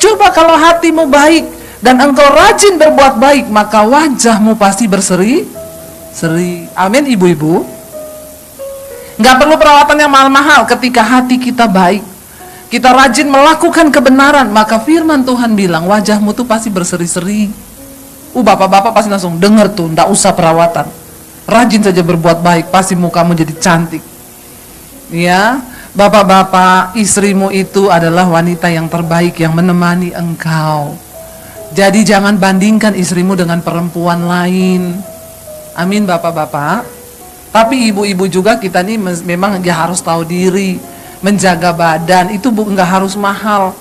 Coba kalau hatimu baik dan engkau rajin berbuat baik, maka wajahmu pasti berseri-seri. Amin ibu-ibu. Nggak perlu perawatan yang mahal-mahal. Ketika hati kita baik, kita rajin melakukan kebenaran, maka firman Tuhan bilang wajahmu tuh pasti berseri-seri. Bapak-bapak pasti langsung dengar tuh, nggak usah perawatan, rajin saja berbuat baik, pasti mukamu jadi cantik. Ya, bapak-bapak, istrimu itu adalah wanita yang terbaik yang menemani engkau. Jadi jangan bandingkan istrimu dengan perempuan lain. Amin bapak-bapak. Tapi ibu-ibu juga kita nih memang ya harus tahu diri, menjaga badan itu nggak harus mahal.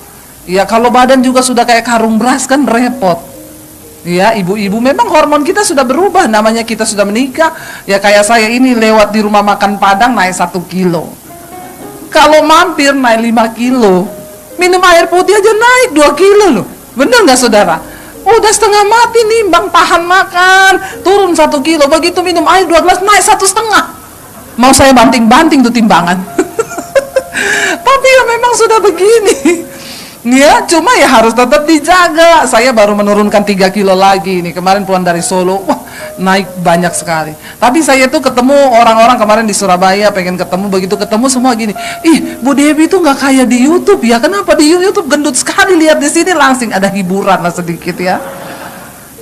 Ya, kalau badan juga sudah kayak karung beras kan repot. Ya, ibu-ibu memang hormon kita sudah berubah, namanya kita sudah menikah. Ya kayak saya ini lewat di rumah makan Padang naik 1 kilo. Kalau mampir naik 5 kilo. Minum air putih aja naik 2 kilo loh. Bener nggak saudara? Udah setengah mati nimbang, tahan makan, turun 1 kilo. Begitu minum air 2 gelas naik 1,5. Mau saya banting-banting tuh timbangan. Tapi ya memang sudah begini. Ya, cuma ya harus tetap dijaga. Saya baru menurunkan 3 kilo lagi nih. Kemarin pulang dari Solo, wah naik banyak sekali. Tapi saya tuh ketemu orang-orang kemarin di Surabaya, pengen ketemu, begitu ketemu semua gini, ih Bu Debbie tuh nggak kayak di YouTube ya. Kenapa di YouTube gendut sekali, lihat di sini langsing ada hiburan lah sedikit ya.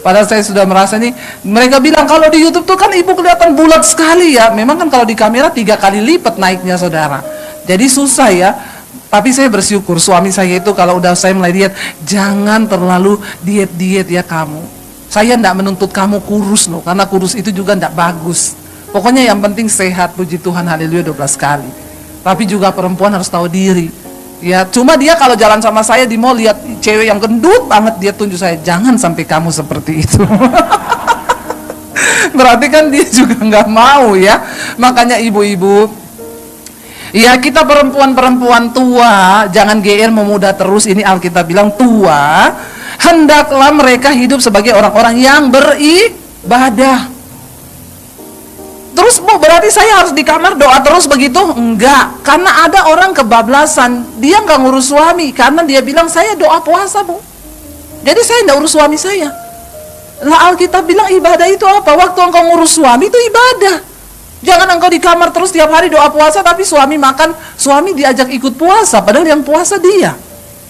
Padahal saya sudah merasa nih, mereka bilang kalau di YouTube tuh kan ibu kelihatan bulat sekali ya. Memang kan kalau di kamera 3 kali lipat naiknya saudara. Jadi susah ya. Tapi saya bersyukur suami saya itu kalau udah saya mulai diet, jangan terlalu diet-diet ya kamu. Saya enggak menuntut kamu kurus loh, karena kurus itu juga enggak bagus. Pokoknya yang penting sehat, puji Tuhan, haleluya 12 kali. Tapi juga perempuan harus tahu diri. Ya, cuma dia kalau jalan sama saya di mall lihat cewek yang gendut banget, dia tunjuk saya, jangan sampai kamu seperti itu. Berarti kan dia juga nggak mau ya. Makanya ibu-ibu, ya kita perempuan-perempuan tua, jangan GR memuda terus. Ini Alkitab bilang tua, hendaklah mereka hidup sebagai orang-orang yang beribadah. Terus Bu, berarti saya harus di kamar doa terus begitu? Enggak, karena ada orang kebablasan, dia nggak ngurus suami, karena dia bilang saya doa puasa Bu. Jadi saya nggak urus suami saya. Lah Alkitab bilang ibadah itu apa? Waktu engkau ngurus suami itu ibadah. Jangan engkau di kamar terus tiap hari doa puasa, tapi suami makan, suami diajak ikut puasa, padahal yang puasa dia.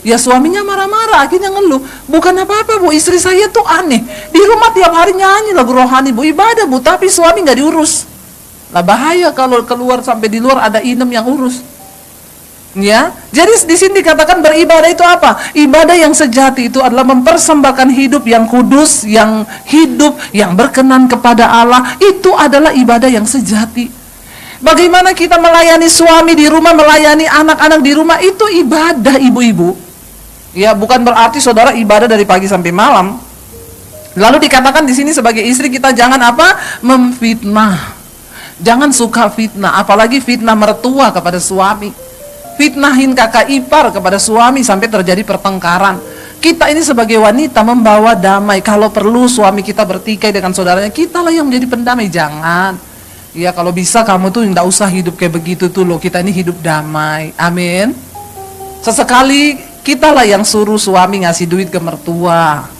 Ya suaminya marah-marah, akhirnya ngeluh. Bukan apa-apa Bu, istri saya tuh aneh. Di rumah tiap hari nyanyi lagu rohani Bu, ibadah Bu, tapi suami nggak diurus. Lah bahaya kalau keluar sampai di luar ada inem yang urus. Ya, jadi di sini dikatakan beribadah itu apa? Ibadah yang sejati itu adalah mempersembahkan hidup yang kudus, yang hidup, yang berkenan kepada Allah. Itu adalah ibadah yang sejati. Bagaimana kita melayani suami di rumah, melayani anak-anak di rumah, itu ibadah ibu-ibu. Ya, bukan berarti saudara ibadah dari pagi sampai malam. Lalu dikatakan di sini sebagai istri kita jangan apa? Memfitnah. Jangan suka fitnah, apalagi fitnah mertua kepada suami. Fitnahin kakak ipar kepada suami sampai terjadi pertengkaran. Kita ini sebagai wanita membawa damai. Kalau perlu suami kita bertikai dengan saudaranya, kitalah yang menjadi pendamai. Jangan. Ya kalau bisa kamu tuh tidak usah hidup kayak begitu tuh loh. Kita ini hidup damai. Amin. Sesekali kitalah yang suruh suami ngasih duit ke mertua,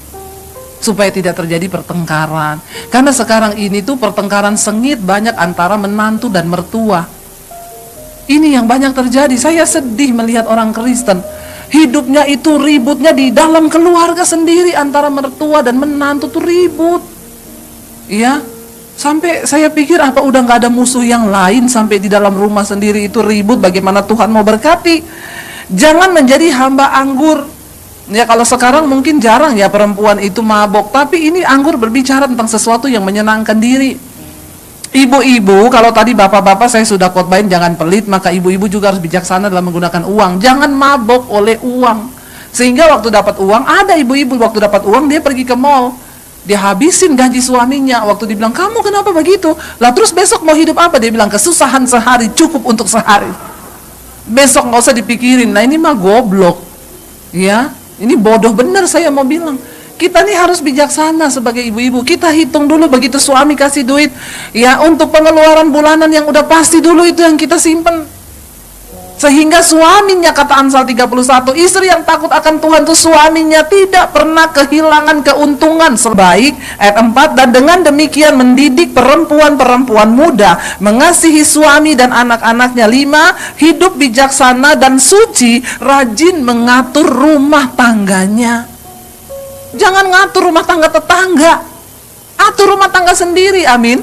supaya tidak terjadi pertengkaran. Karena sekarang ini tuh pertengkaran sengit banyak antara menantu dan mertua. Ini yang banyak terjadi. Saya sedih melihat orang Kristen hidupnya itu ributnya di dalam keluarga sendiri, antara mertua dan menantu tuh ribut. Ya, sampai saya pikir apa udah nggak ada musuh yang lain sampai di dalam rumah sendiri itu ribut. Bagaimana Tuhan mau berkati? Jangan menjadi hamba anggur. Ya kalau sekarang mungkin jarang ya perempuan itu mabok, tapi ini anggur berbicara tentang sesuatu yang menyenangkan diri. Ibu-ibu, kalau tadi bapak-bapak saya sudah khotbahin jangan pelit, maka ibu-ibu juga harus bijaksana dalam menggunakan uang. Jangan mabok oleh uang. Sehingga waktu dapat uang, ada ibu-ibu waktu dapat uang dia pergi ke mall, dia habisin gaji suaminya. Waktu dibilang kamu kenapa begitu? Lah terus besok mau hidup apa? Dia bilang kesusahan sehari cukup untuk sehari. Besok nggak usah dipikirin. Nah ini mah goblok. Ya, ini bodoh bener saya mau bilang. Kita nih harus bijaksana sebagai ibu-ibu. Kita hitung dulu begitu suami kasih duit, ya untuk pengeluaran bulanan yang udah pasti dulu itu yang kita simpen. Sehingga suaminya, kata Amsal 31, istri yang takut akan Tuhan itu suaminya tidak pernah kehilangan keuntungan. Sebaik ayat 4, dan dengan demikian mendidik perempuan-perempuan muda mengasihi suami dan anak-anaknya. 5, hidup bijaksana dan suci, rajin mengatur rumah tangganya. Jangan ngatur rumah tangga tetangga, atur rumah tangga sendiri. Amin.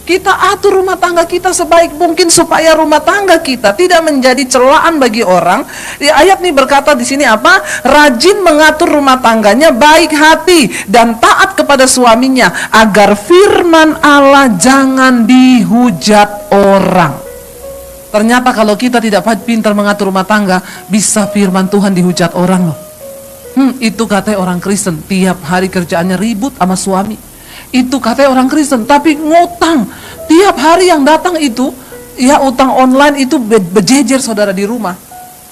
Kita atur rumah tangga kita sebaik mungkin supaya rumah tangga kita tidak menjadi celaan bagi orang. Di ayat ini berkata di sini apa? Rajin mengatur rumah tangganya, baik hati dan taat kepada suaminya, agar firman Allah jangan dihujat orang. Ternyata kalau kita tidak pintar mengatur rumah tangga, bisa firman Tuhan dihujat orang loh. Itu katanya orang Kristen, tiap hari kerjaannya ribut sama suami. Itu katanya orang Kristen, tapi ngutang. Tiap hari yang datang itu, ya utang online itu berjejer saudara di rumah.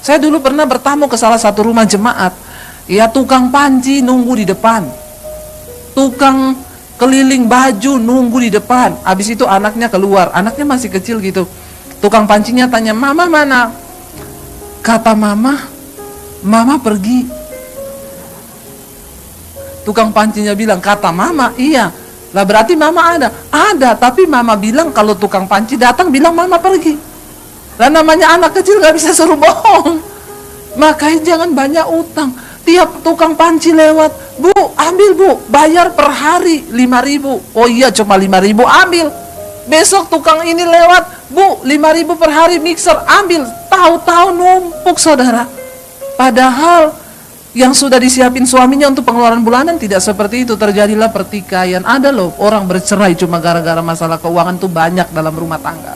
Saya dulu pernah bertamu ke salah satu rumah jemaat. Ya tukang panci nunggu di depan, tukang keliling baju nunggu di depan. Habis itu anaknya keluar, anaknya masih kecil gitu. Tukang pancinya tanya, mama mana? Kata mama pergi. Tukang pancinya bilang, kata mama, iya. Lah berarti mama ada? Ada, tapi mama bilang kalau tukang panci datang bilang mama pergi. Lah namanya anak kecil gak bisa suruh bohong. Makanya jangan banyak utang. Tiap tukang panci lewat, Bu, ambil Bu, bayar per hari 5.000. Oh iya, cuma 5.000, ambil. Besok tukang ini lewat, Bu, 5.000 per hari mixer, ambil. Tahu-tahu numpuk, saudara. Padahal yang sudah disiapin suaminya untuk pengeluaran bulanan tidak seperti itu. Terjadilah pertikaian. Ada loh orang bercerai cuma gara-gara masalah keuangan tuh banyak dalam rumah tangga.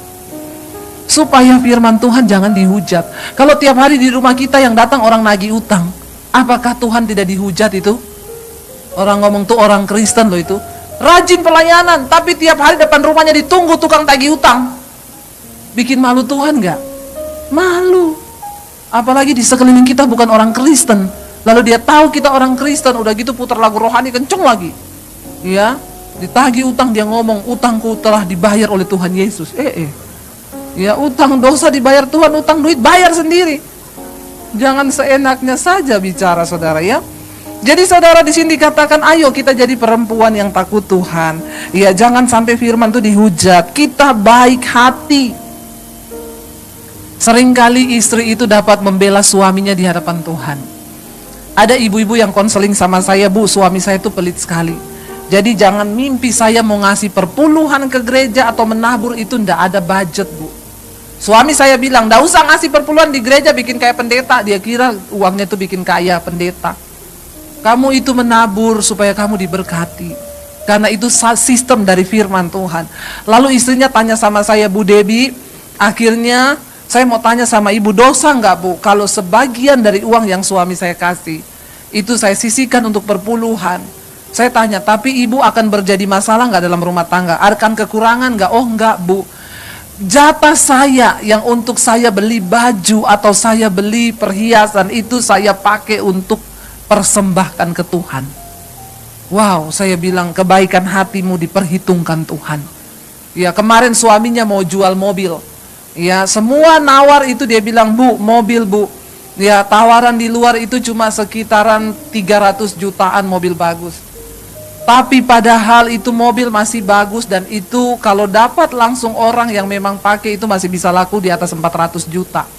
Supaya firman Tuhan jangan dihujat. Kalau tiap hari di rumah kita yang datang orang nagih utang, apakah Tuhan tidak dihujat itu? Orang ngomong tuh orang Kristen loh itu. Rajin pelayanan, tapi tiap hari depan rumahnya ditunggu tukang tagih utang. Bikin malu Tuhan gak? Malu. Apalagi di sekeliling kita bukan orang Kristen. Lalu dia tahu kita orang Kristen, udah gitu putar lagu rohani kenceng lagi. Ya, ditagih utang dia ngomong, utangku telah dibayar oleh Tuhan Yesus. Ya, utang dosa dibayar Tuhan, utang duit bayar sendiri. Jangan seenaknya saja bicara, saudara ya. Jadi saudara di sini dikatakan, ayo kita jadi perempuan yang takut Tuhan. Ya, jangan sampai firman itu dihujat. Kita baik hati. Seringkali istri itu dapat membela suaminya di hadapan Tuhan. Ada ibu-ibu yang konseling sama saya, Bu, suami saya itu pelit sekali. Jadi jangan mimpi saya mau ngasih perpuluhan ke gereja atau menabur, itu ndak ada budget, Bu. Suami saya bilang, ndak usah ngasih perpuluhan di gereja, bikin kayak pendeta. Dia kira uangnya itu bikin kaya pendeta. Kamu itu menabur supaya kamu diberkati. Karena itu sistem dari firman Tuhan. Lalu istrinya tanya sama saya, Bu Debbie, akhirnya saya mau tanya sama ibu, dosa nggak Bu kalau sebagian dari uang yang suami saya kasih itu saya sisihkan untuk perpuluhan? Saya tanya, tapi ibu akan berjadi masalah nggak dalam rumah tangga? Akan kekurangan nggak? Oh nggak Bu. Jatah saya yang untuk saya beli baju atau saya beli perhiasan itu saya pakai untuk persembahkan ke Tuhan. Wow, saya bilang kebaikan hatimu diperhitungkan Tuhan. Ya, kemarin suaminya mau jual mobil. Ya, semua nawar itu dia bilang, Bu, mobil Bu. Ya, tawaran di luar itu cuma sekitaran 300 jutaan mobil bagus. Tapi padahal itu mobil masih bagus dan itu kalau dapat langsung orang yang memang pakai itu masih bisa laku di atas 400 juta.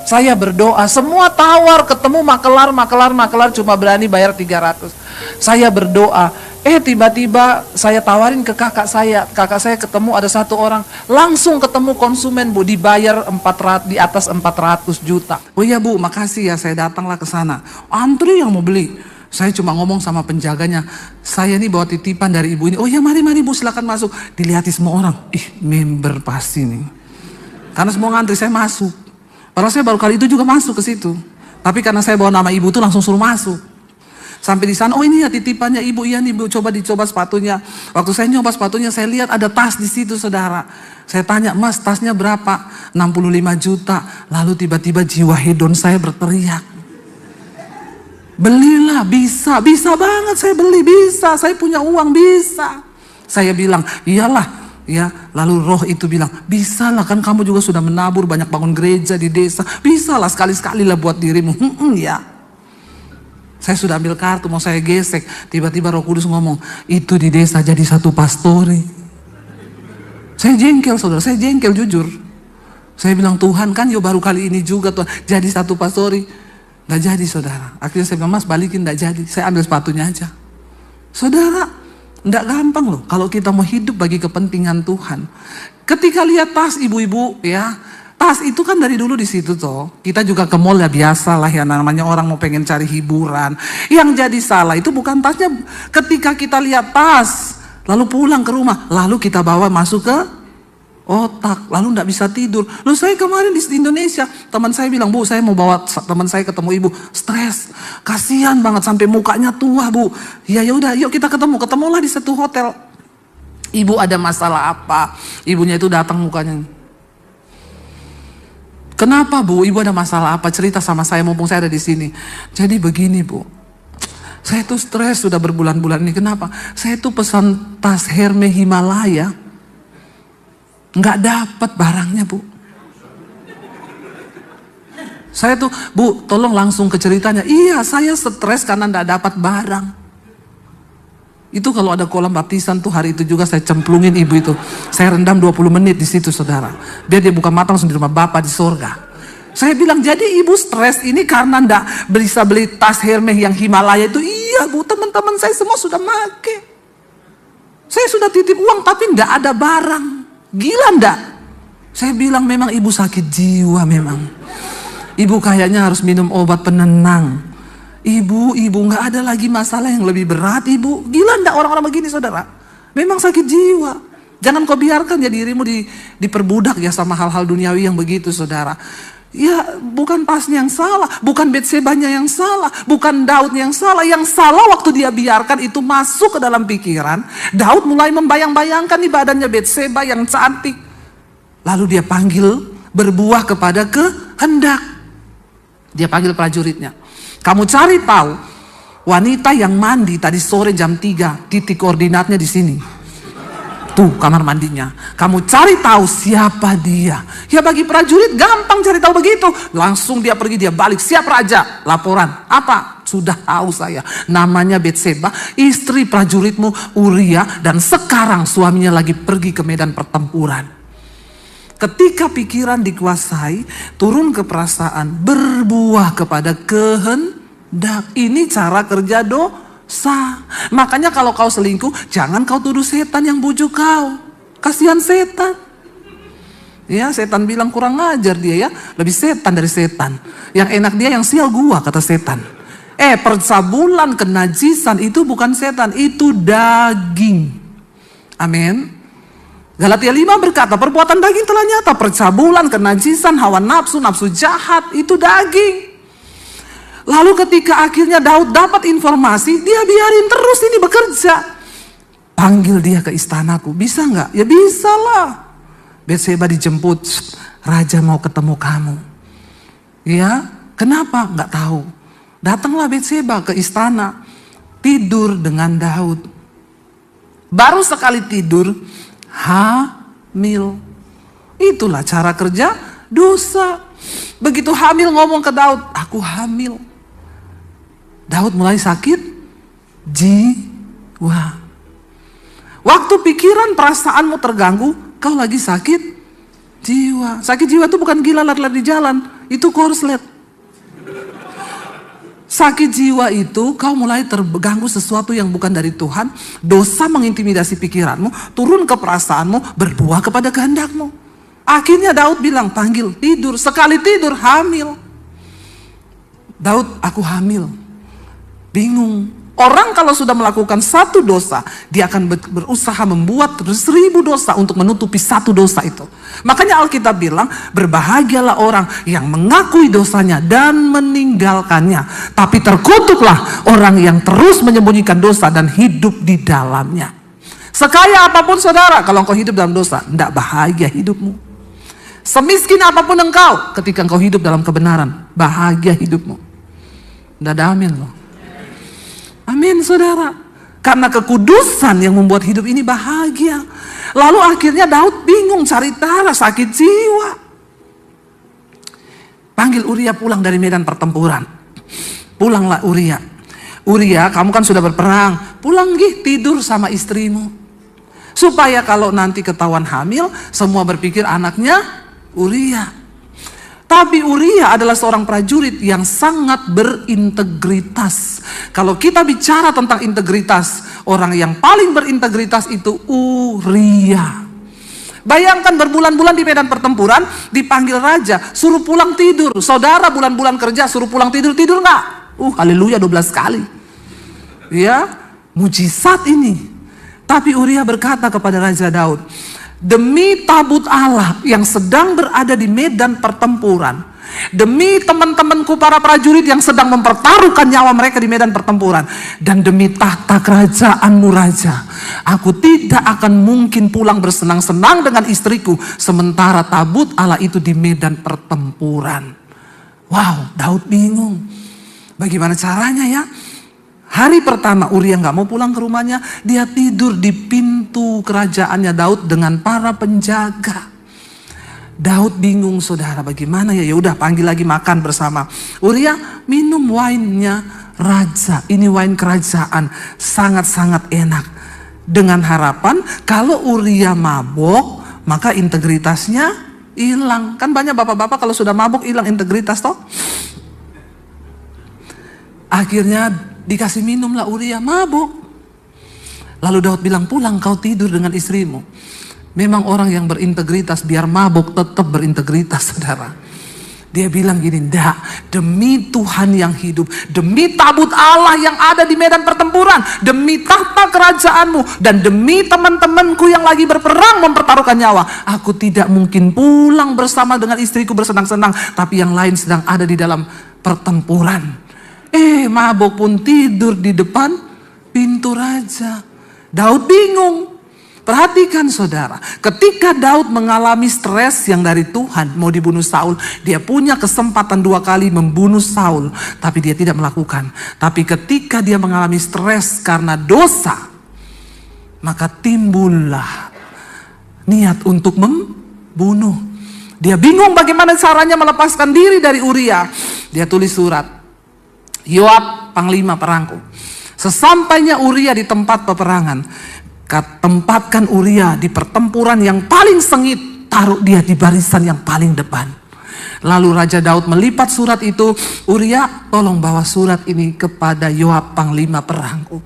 Saya berdoa, semua tawar, ketemu makelar cuma berani bayar 300. Saya berdoa, tiba-tiba saya tawarin ke kakak saya ketemu ada satu orang, langsung ketemu konsumen Bu, dibayar 400, di atas 400 juta. Oh iya Bu, makasih ya, saya datanglah ke sana. Antri yang mau beli. Saya cuma ngomong sama penjaganya, saya nih bawa titipan dari ibu ini. Oh ya, mari Bu, silakan masuk. Dilihatin semua orang, member pasti nih. Karena semua ngantri, saya masuk. Padahal saya baru kali itu juga masuk ke situ. Tapi karena saya bawa nama ibu tuh langsung suruh masuk. Sampai di sana, oh ini ya titipannya ibu, iya nih Bu, dicoba sepatunya. Waktu saya nyoba sepatunya, saya lihat ada tas di situ, saudara. Saya tanya, Mas, tasnya berapa? 65 juta. Lalu tiba-tiba jiwa hedon saya berteriak. Belilah, bisa banget saya beli, bisa. Saya punya uang, bisa. Saya bilang, iyalah. Ya, lalu roh itu bilang, bisa lah kan kamu juga sudah menabur banyak bangun gereja di desa, bisa lah sekali-sekali lah buat dirimu. Ya, saya sudah ambil kartu mau saya gesek, tiba-tiba Roh Kudus ngomong, itu di desa jadi satu pastori. Saya jengkel, saudara, saya jengkel jujur. Saya bilang, Tuhan kan yo baru kali ini juga Tuhan jadi satu pastori. Gak jadi, saudara. Akhirnya saya bilang, Mas balikin, gak jadi, saya ambil sepatunya aja. Saudara, nggak gampang loh kalau kita mau hidup bagi kepentingan Tuhan. Ketika lihat tas ibu-ibu ya, tas itu kan dari dulu di situ toh. Kita juga ke mall ya biasa lah ya, namanya orang mau pengen cari hiburan. Yang jadi salah itu bukan tasnya. Ketika kita lihat tas, lalu pulang ke rumah, lalu kita bawa masuk ke otak, lalu nggak bisa tidur. Loh, saya kemarin di Indonesia, teman saya bilang, Bu, saya mau bawa teman saya ketemu ibu, stres, kasihan banget sampai mukanya tua Bu. Ya udah, yuk kita ketemulah di satu hotel. Ibu ada masalah apa? Ibunya itu datang mukanya. Kenapa Bu? Ibu ada masalah apa? Cerita sama saya mumpung saya ada di sini. Jadi begini Bu, saya tuh stres sudah berbulan-bulan ini. Kenapa? Saya tuh pesan tas Hermes Himalaya. Nggak dapat barangnya Bu. Saya tuh, Bu, tolong langsung ke ceritanya. Iya, saya stres karena nggak dapat barang. Itu kalau ada kolam baptisan tuh hari itu juga saya cemplungin ibu itu. Saya rendam 20 menit di situ, saudara. Biar dia buka mata langsung di rumah Bapa di sorga. Saya bilang, jadi ibu stres ini karena ndak bisa beli tas Hermes yang Himalaya itu. Iya bu, teman-teman saya semua sudah make. Saya sudah titip uang tapi ndak ada barang. Gila ndak? Saya bilang memang ibu sakit jiwa memang. Ibu kayaknya harus minum obat penenang. Ibu nggak ada lagi masalah yang lebih berat ibu. Gila ndak orang-orang begini saudara? Memang sakit jiwa. Jangan kau biarkan ya dirimu diperbudak ya sama hal-hal duniawi yang begitu saudara. Ya bukan pasnya yang salah, bukan Betsebanya yang salah, bukan Daud yang salah. Yang salah waktu dia biarkan itu masuk ke dalam pikiran. Daud mulai membayang-bayangkan di badannya Betseba yang cantik. Lalu dia panggil berbuah kepada kehendak. Dia panggil prajuritnya. Kamu cari tahu wanita yang mandi tadi sore jam 3, titik koordinatnya di sini. Tuh kamar mandinya. Kamu cari tahu siapa dia. Ya bagi prajurit gampang cari tahu begitu. Langsung dia pergi, dia balik. Siap raja. Laporan. Apa? Sudah tahu saya. Namanya Betseba, istri prajuritmu Uria. Dan sekarang suaminya lagi pergi ke medan pertempuran. Ketika pikiran dikuasai, turun ke perasaan, berbuah kepada kehendak. Ini cara kerja dosa. Makanya kalau kau selingkuh, jangan kau tuduh setan yang bujuk kau. Kasihan setan. Ya, setan bilang kurang ajar dia ya. Lebih setan dari setan. Yang enak dia yang sial gua, kata setan. Percabulan kenajisan itu bukan setan, itu daging. Amin. Galatia 5 berkata, perbuatan daging telah nyata. Percabulan, kenajisan, hawa nafsu, nafsu jahat, itu daging. Lalu ketika akhirnya Daud dapat informasi, dia biarin terus ini bekerja. Panggil dia ke istanaku, bisa nggak? Ya bisa lah. Betseba dijemput, raja mau ketemu kamu. Ya, kenapa? Nggak tahu. Datanglah Betseba ke istana, tidur dengan Daud. Baru sekali tidur, hamil. Itulah cara kerja dosa. Begitu hamil ngomong ke Daud, aku hamil. Daud mulai sakit jiwa. Waktu pikiran perasaanmu terganggu, kau lagi sakit jiwa. Sakit jiwa itu bukan gila lari-lari di jalan, itu korslet. Sakit jiwa itu kau mulai terganggu sesuatu yang bukan dari Tuhan. Dosa mengintimidasi pikiranmu, turun ke perasaanmu, berbuah kepada kehendakmu. Akhirnya Daud bilang, panggil, tidur. Sekali tidur, hamil. Daud, aku hamil. Bingung. Orang kalau sudah melakukan satu dosa, dia akan berusaha membuat 1000 dosa untuk menutupi satu dosa itu. Makanya Alkitab bilang, berbahagialah orang yang mengakui dosanya dan meninggalkannya. Tapi terkutuklah orang yang terus menyembunyikan dosa dan hidup di dalamnya. Sekaya apapun saudara, kalau engkau hidup dalam dosa, tidak bahagia hidupmu. Semiskin apapun engkau, ketika engkau hidup dalam kebenaran, bahagia hidupmu. Tidak ada amin loh. Amin saudara. Karena kekudusan yang membuat hidup ini bahagia. Lalu akhirnya Daud bingung cari cara, sakit jiwa. Panggil Uria pulang dari medan pertempuran. Pulanglah Uria. Uria, kamu kan sudah berperang. Pulang gih, tidur sama istrimu. Supaya kalau nanti ketahuan hamil, semua berpikir anaknya Uria. Tapi Uria adalah seorang prajurit yang sangat berintegritas. Kalau kita bicara tentang integritas, orang yang paling berintegritas itu Uria. Bayangkan berbulan-bulan di medan pertempuran, dipanggil raja, suruh pulang tidur. Saudara bulan-bulan kerja, suruh pulang tidur, tidur nggak? Haleluya 12 kali. Ya, mujizat ini. Tapi Uria berkata kepada Raja Daud, demi tabut Allah yang sedang berada di medan pertempuran, demi teman-temanku para prajurit yang sedang mempertaruhkan nyawa mereka di medan pertempuran, dan demi tahta kerajaanmu Raja, aku tidak akan mungkin pulang bersenang-senang dengan istriku sementara tabut Allah itu di medan pertempuran. Wow, Daud bingung. Bagaimana caranya ya? Hari pertama Uria nggak mau pulang ke rumahnya, dia tidur di pintu kerajaannya Daud dengan para penjaga. Daud bingung saudara, bagaimana ya? Ya udah panggil lagi makan bersama. Uria minum wine-nya raja, ini wine kerajaan, sangat-sangat enak. Dengan harapan kalau Uria mabok, maka integritasnya hilang. Kan banyak bapak-bapak kalau sudah mabuk hilang integritas toh. Akhirnya dikasih minumlah Uria, mabuk. Lalu Daud bilang, pulang kau tidur dengan istrimu. Memang orang yang berintegritas biar mabuk tetap berintegritas, saudara. Dia bilang gini, ndak, demi Tuhan yang hidup, demi tabut Allah yang ada di medan pertempuran, demi tahta kerajaanmu, dan demi teman-temanku yang lagi berperang mempertaruhkan nyawa, aku tidak mungkin pulang bersama dengan istriku bersenang-senang, tapi yang lain sedang ada di dalam pertempuran. Mabuk pun tidur di depan pintu raja. Daud bingung. Perhatikan saudara, ketika Daud mengalami stres yang dari Tuhan mau dibunuh Saul, dia punya kesempatan 2 kali membunuh Saul, tapi dia tidak melakukan. Tapi ketika dia mengalami stres karena dosa, maka timbullah niat untuk membunuh. Dia bingung bagaimana caranya melepaskan diri dari Uria. Dia tulis surat, Yoab, panglima perangku. Sesampainya Uria di tempat peperangan, tempatkan Uria di pertempuran yang paling sengit, taruh dia di barisan yang paling depan. Lalu Raja Daud melipat surat itu, Uria tolong bawa surat ini kepada Yoab panglima perangku.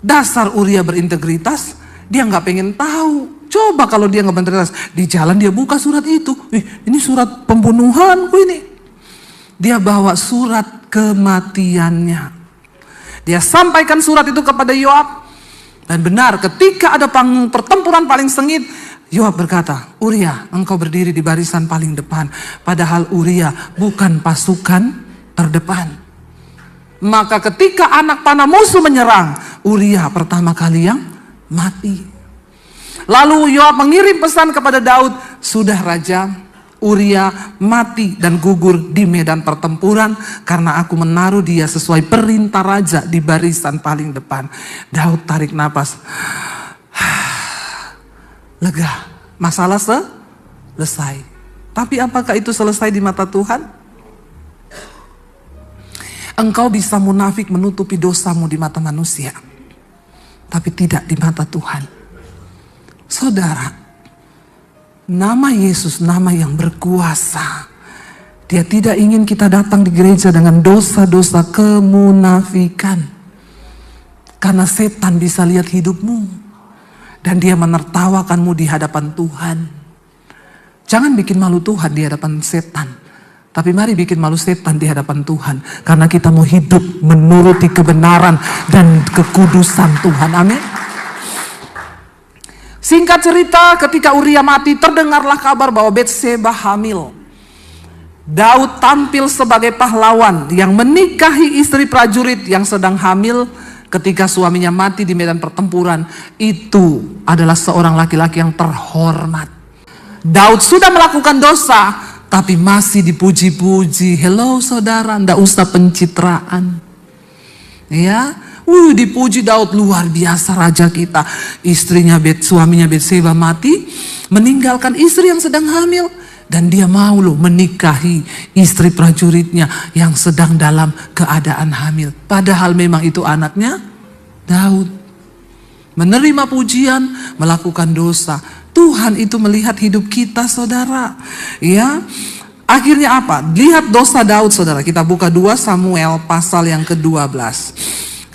Dasar Uria berintegritas, dia nggak pengen tahu. Coba kalau dia nggak berintegritas, di jalan dia buka surat itu, ini surat pembunuhanku ini. Dia bawa surat kematiannya. Dia sampaikan surat itu kepada Yoab. Dan benar, ketika ada pertempuran paling sengit, Yoab berkata, Uria, engkau berdiri di barisan paling depan. Padahal Uria bukan pasukan terdepan. Maka ketika anak panah musuh menyerang, Uria pertama kali yang mati. Lalu Yoab mengirim pesan kepada Daud, sudah raja, Uria mati dan gugur di medan pertempuran karena aku menaruh dia sesuai perintah raja di barisan paling depan. Daud tarik napas. Lega, masalah selesai. Tapi apakah itu selesai di mata Tuhan? Engkau bisa munafik menutupi dosamu di mata manusia, tapi tidak di mata Tuhan. Saudara, nama Yesus, nama yang berkuasa. Dia tidak ingin kita datang di gereja dengan dosa-dosa kemunafikan. Karena setan bisa lihat hidupmu. Dan dia menertawakanmu di hadapan Tuhan. Jangan bikin malu Tuhan di hadapan setan. Tapi mari bikin malu setan di hadapan Tuhan. Karena kita mau hidup menuruti kebenaran dan kekudusan Tuhan. Amin. Singkat cerita, ketika Uria mati, terdengarlah kabar bahwa Betseba hamil. Daud tampil sebagai pahlawan yang menikahi istri prajurit yang sedang hamil ketika suaminya mati di medan pertempuran. Itu adalah seorang laki-laki yang terhormat. Daud sudah melakukan dosa, tapi masih dipuji-puji. Hello saudara, ndak usah pencitraan. Ya. Dipuji Daud, luar biasa raja kita. Suaminya Betseba mati, meninggalkan istri yang sedang hamil. Dan dia mau menikahi istri prajuritnya yang sedang dalam keadaan hamil. Padahal memang itu anaknya Daud. Menerima pujian, melakukan dosa. Tuhan itu melihat hidup kita saudara. Ya. Akhirnya apa? Lihat dosa Daud saudara. Kita buka 2 Samuel pasal yang ke-12.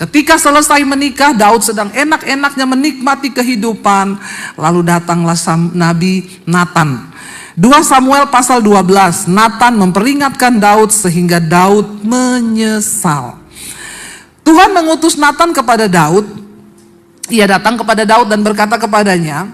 Ketika selesai menikah, Daud sedang enak-enaknya menikmati kehidupan. Lalu datanglah Nabi Natan. 2 Samuel pasal 12, Natan memperingatkan Daud sehingga Daud menyesal. Tuhan mengutus Natan kepada Daud. Ia datang kepada Daud dan berkata kepadanya,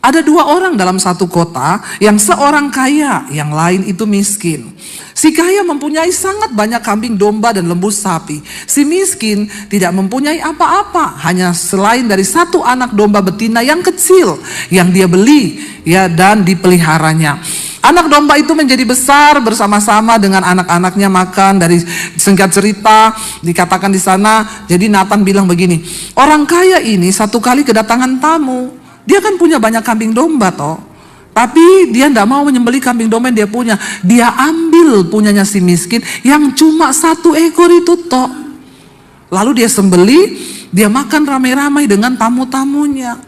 ada 2 orang dalam satu kota, yang seorang kaya, yang lain itu miskin. Si kaya mempunyai sangat banyak kambing domba dan lembu sapi. Si miskin tidak mempunyai apa-apa, hanya selain dari 1 anak domba betina yang kecil yang dia beli ya dan dipeliharanya. Anak domba itu menjadi besar bersama-sama dengan anak-anaknya makan. Dari singkat cerita dikatakan di sana, jadi Natan bilang begini, orang kaya ini satu kali kedatangan tamu. Dia kan punya banyak kambing domba toh. Tapi dia tidak mau menyembelih kambing domba yang dia punya. Dia ambil punyanya si miskin yang cuma 1 ekor itu toh. Lalu dia sembelih, dia makan ramai-ramai dengan tamu-tamunya.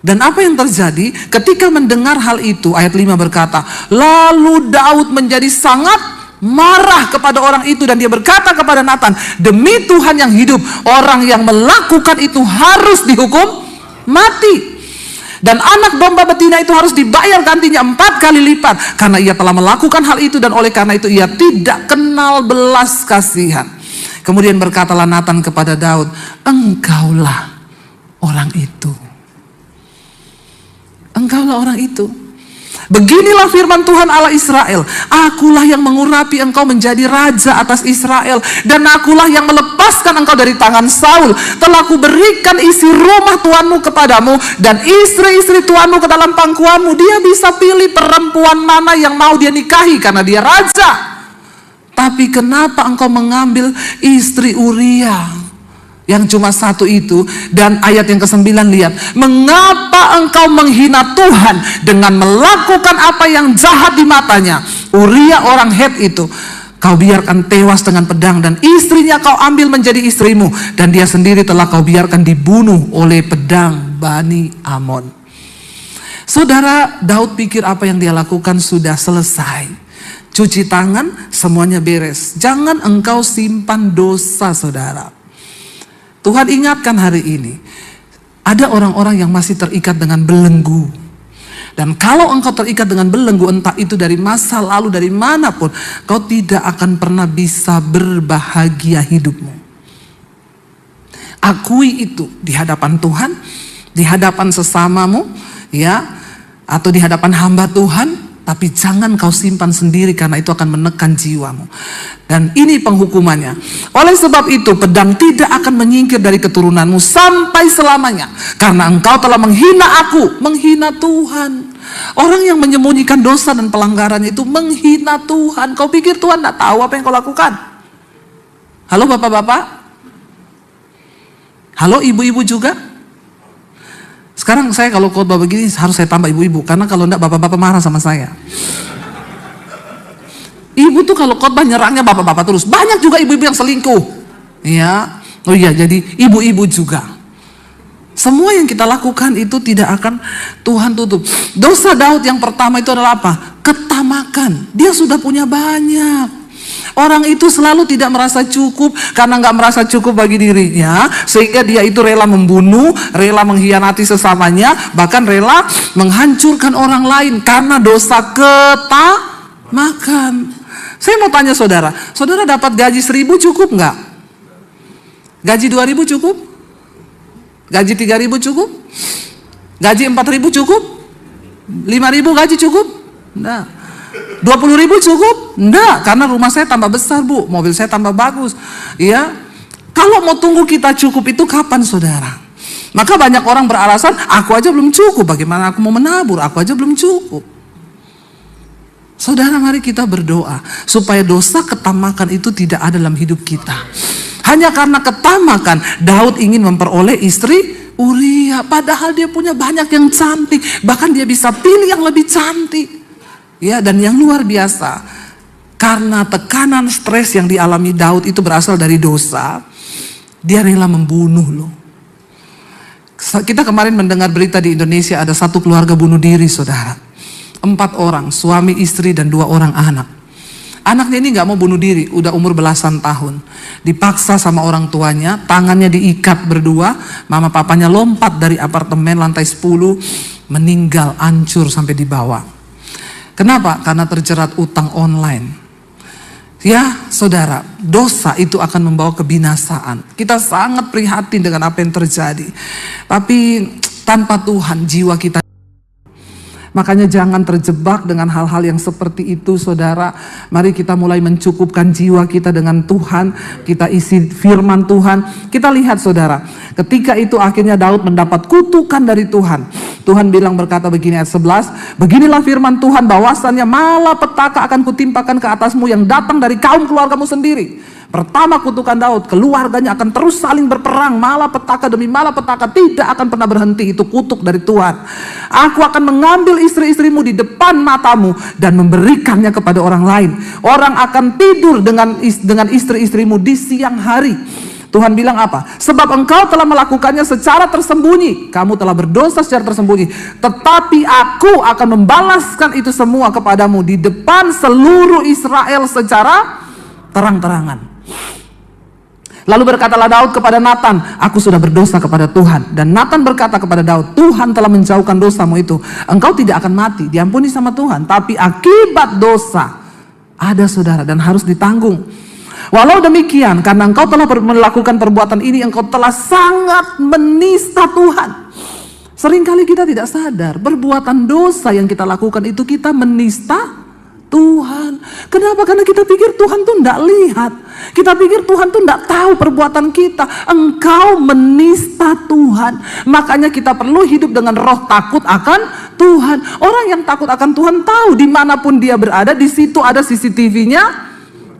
Dan apa yang terjadi ketika mendengar hal itu? Ayat 5 berkata, lalu Daud menjadi sangat marah kepada orang itu dan dia berkata kepada Nathan, demi Tuhan yang hidup, orang yang melakukan itu harus dihukum mati. Dan anak domba betina itu harus dibayar gantinya 4 kali lipat karena ia telah melakukan hal itu dan oleh karena itu ia tidak kenal belas kasihan. Kemudian berkatalah Nathan kepada Daud, engkaulah orang itu. Engkaulah orang itu. Beginilah firman Tuhan Allah Israel, akulah yang mengurapi engkau menjadi raja atas Israel, dan akulah yang melepaskan engkau dari tangan Saul. Telah kuberikan isi rumah tuanmu kepadamu dan istri-istri tuanmu ke dalam pangkuanmu. Dia bisa pilih perempuan mana yang mau dia nikahi karena dia raja. Tapi kenapa engkau mengambil istri Uria yang cuma satu itu? Dan ayat yang ke-9 lihat, mengapa engkau menghina Tuhan dengan melakukan apa yang jahat di matanya? Uria orang Het itu kau biarkan tewas dengan pedang dan istrinya kau ambil menjadi istrimu, dan dia sendiri telah kau biarkan dibunuh oleh pedang Bani Amon. Saudara, Daud pikir apa yang dia lakukan sudah selesai. Cuci tangan, semuanya beres. Jangan engkau simpan dosa, saudara. Tuhan ingatkan hari ini, ada orang-orang yang masih terikat dengan belenggu. Dan kalau engkau terikat dengan belenggu, entah itu dari masa lalu, dari manapun, kau tidak akan pernah bisa berbahagia hidupmu. Akui itu di hadapan Tuhan, di hadapan sesamamu, ya, atau di hadapan hamba Tuhan. Tapi jangan kau simpan sendiri karena itu akan menekan jiwamu. Dan ini penghukumannya. Oleh sebab itu pedang tidak akan menyingkir dari keturunanmu sampai selamanya. Karena engkau telah menghina aku, menghina Tuhan. Orang yang menyembunyikan dosa dan pelanggaran itu menghina Tuhan. Kau pikir Tuhan tidak tahu apa yang kau lakukan? Halo bapak-bapak? Halo ibu-ibu juga? Sekarang saya kalau khotbah begini harus saya tambah ibu-ibu, karena kalau enggak bapak-bapak marah sama saya. Ibu tuh kalau khotbah nyerangnya bapak-bapak terus. Banyak juga ibu-ibu yang selingkuh. Ya. Oh iya, jadi ibu-ibu juga. Semua yang kita lakukan itu tidak akan Tuhan tutup. Dosa Daud yang pertama itu adalah apa? Ketamakan. Dia sudah punya banyak. Orang itu selalu tidak merasa cukup karena nggak merasa cukup bagi dirinya, sehingga dia itu rela membunuh, rela mengkhianati sesamanya, bahkan rela menghancurkan orang lain karena dosa ketamakan. Saya mau tanya saudara, saudara dapat gaji 1.000 cukup nggak? Gaji 2.000 cukup? Gaji 3.000 cukup? Gaji 4.000 cukup? 5.000 gaji cukup? Nggak. 20.000 cukup? Enggak, karena rumah saya tambah besar bu, mobil saya tambah bagus. Ya, kalau mau tunggu kita cukup itu kapan saudara? Maka banyak orang beralasan, aku aja belum cukup, bagaimana aku mau menabur? Aku aja belum cukup. Saudara, mari kita berdoa supaya dosa ketamakan itu tidak ada dalam hidup kita. Hanya karena ketamakan, Daud ingin memperoleh istri Uria, padahal dia punya banyak yang cantik, bahkan dia bisa pilih yang lebih cantik. Ya, dan yang luar biasa, karena tekanan stres yang dialami Daud itu berasal dari dosa, dia rela membunuh loh. Kita kemarin mendengar berita di Indonesia ada satu keluarga bunuh diri saudara. 4 orang, suami, istri, dan 2 orang anak. Anaknya ini gak mau bunuh diri, udah umur belasan tahun. Dipaksa sama orang tuanya, tangannya diikat berdua, mama papanya lompat dari apartemen lantai 10, meninggal, hancur sampai di bawah. Kenapa? Karena terjerat utang online. Ya saudara, dosa itu akan membawa kebinasaan. Kita sangat prihatin dengan apa yang terjadi. Tapi tanpa Tuhan jiwa kita. Makanya jangan terjebak dengan hal-hal yang seperti itu saudara. Mari kita mulai mencukupkan jiwa kita dengan Tuhan. Kita isi firman Tuhan. Kita lihat saudara, ketika itu akhirnya Daud mendapat kutukan dari Tuhan. Tuhan bilang berkata begini ayat 11, beginilah firman Tuhan bahwasannya malapetaka akan kutimpakan ke atasmu yang datang dari kaum keluargamu sendiri. Pertama kutukan Daud, keluarganya akan terus saling berperang, malapetaka demi malapetaka, tidak akan pernah berhenti. Itu kutuk dari Tuhan. Aku akan mengambil istri-istrimu di depan matamu dan memberikannya kepada orang lain. Orang akan tidur dengan istri-istrimu di siang hari. Tuhan bilang apa? Sebab engkau telah melakukannya secara tersembunyi. Kamu telah berdosa secara tersembunyi. Tetapi aku akan membalaskan itu semua kepadamu di depan seluruh Israel secara terang-terangan. Lalu berkatalah Daud kepada Natan, aku sudah berdosa kepada Tuhan. Dan Natan berkata kepada Daud, Tuhan telah menjauhkan dosamu itu. Engkau tidak akan mati, diampuni sama Tuhan. Tapi akibat dosa ada saudara dan harus ditanggung. Walau demikian, karena engkau telah melakukan perbuatan ini, engkau telah sangat menista Tuhan. Seringkali kita tidak sadar, perbuatan dosa yang kita lakukan itu kita menista Tuhan. Kenapa? Karena kita pikir Tuhan tuh tidak lihat. Kita pikir Tuhan tuh tidak tahu perbuatan kita. Engkau menista Tuhan. Makanya kita perlu hidup dengan roh takut akan Tuhan. Orang yang takut akan Tuhan tahu dimanapun dia berada, di situ ada CCTV-nya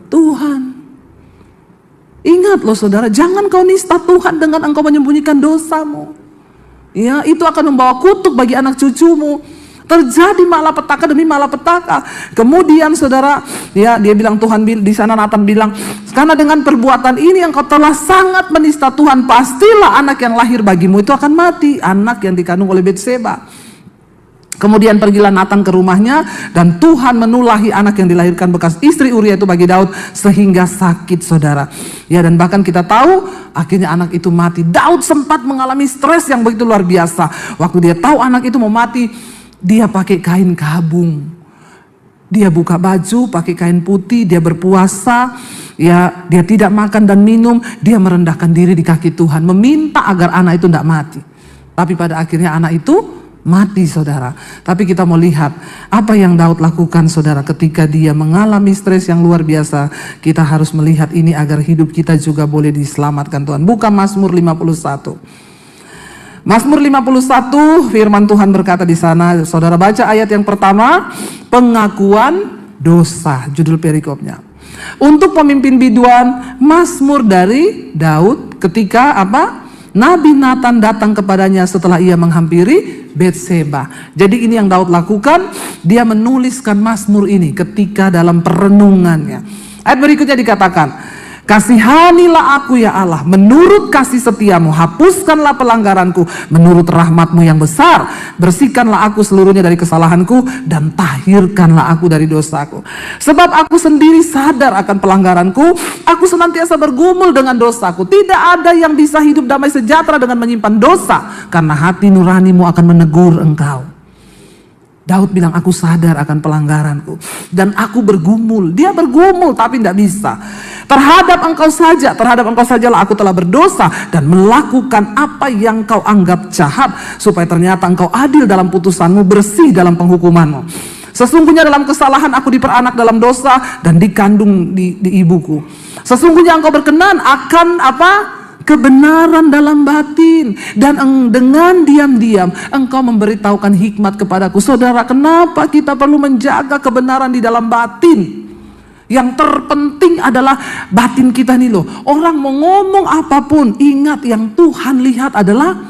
Tuhan. Ingat loh saudara, jangan kau nista Tuhan dengan engkau menyembunyikan dosamu. Ya, itu akan membawa kutuk bagi anak cucumu. Terjadi malapetaka demi malapetaka. Kemudian saudara, ya dia bilang Tuhan di sana Natan bilang, karena dengan perbuatan ini engkau telah sangat menista Tuhan, pastilah anak yang lahir bagimu itu akan mati, anak yang dikandung oleh Betseba. Kemudian pergilah Natan ke rumahnya dan Tuhan menulahi anak yang dilahirkan bekas istri Uria itu bagi Daud sehingga sakit saudara. Ya, dan bahkan kita tahu akhirnya anak itu mati. Daud sempat mengalami stres yang begitu luar biasa. Waktu dia tahu anak itu mau mati, dia pakai kain kabung. Dia buka baju pakai kain putih, dia berpuasa, ya dia tidak makan dan minum, dia merendahkan diri di kaki Tuhan, meminta agar anak itu tidak mati. Tapi pada akhirnya anak itu mati saudara. Tapi kita mau lihat apa yang Daud lakukan saudara ketika dia mengalami stres yang luar biasa. Kita harus melihat ini agar hidup kita juga boleh diselamatkan Tuhan. Buka Mazmur 51. Mazmur 51 firman Tuhan berkata di sana, saudara baca ayat yang pertama, pengakuan dosa, judul perikopnya. Untuk pemimpin biduan, Mazmur dari Daud ketika apa? Nabi Natan datang kepadanya setelah ia menghampiri Betseba. Jadi ini yang Daud lakukan, dia menuliskan Mazmur ini ketika dalam perenungannya. Ayat berikutnya dikatakan, kasihanilah aku ya Allah, menurut kasih setiamu, hapuskanlah pelanggaranku, menurut rahmatmu yang besar, bersihkanlah aku seluruhnya dari kesalahanku, dan tahirkanlah aku dari dosaku. Sebab aku sendiri sadar akan pelanggaranku, aku senantiasa bergumul dengan dosaku. Tidak ada yang bisa hidup damai sejahtera dengan menyimpan dosa, karena hati nuranimu akan menegur engkau. Daud bilang, aku sadar akan pelanggaranku dan aku bergumul. Dia bergumul tapi tidak bisa. Terhadap engkau sajalah aku telah berdosa dan melakukan apa yang kau anggap jahat, supaya ternyata engkau adil dalam putusanmu, bersih dalam penghukumanmu. Sesungguhnya dalam kesalahan aku diperanak dalam dosa dan dikandung di ibuku. Sesungguhnya engkau berkenan akan apa? Kebenaran dalam batin, dan dengan diam-diam engkau memberitahukan hikmat kepadaku. Saudara, kenapa kita perlu menjaga kebenaran di dalam batin? Yang terpenting adalah batin kita nih loh. Orang mau ngomong apapun, ingat yang Tuhan lihat adalah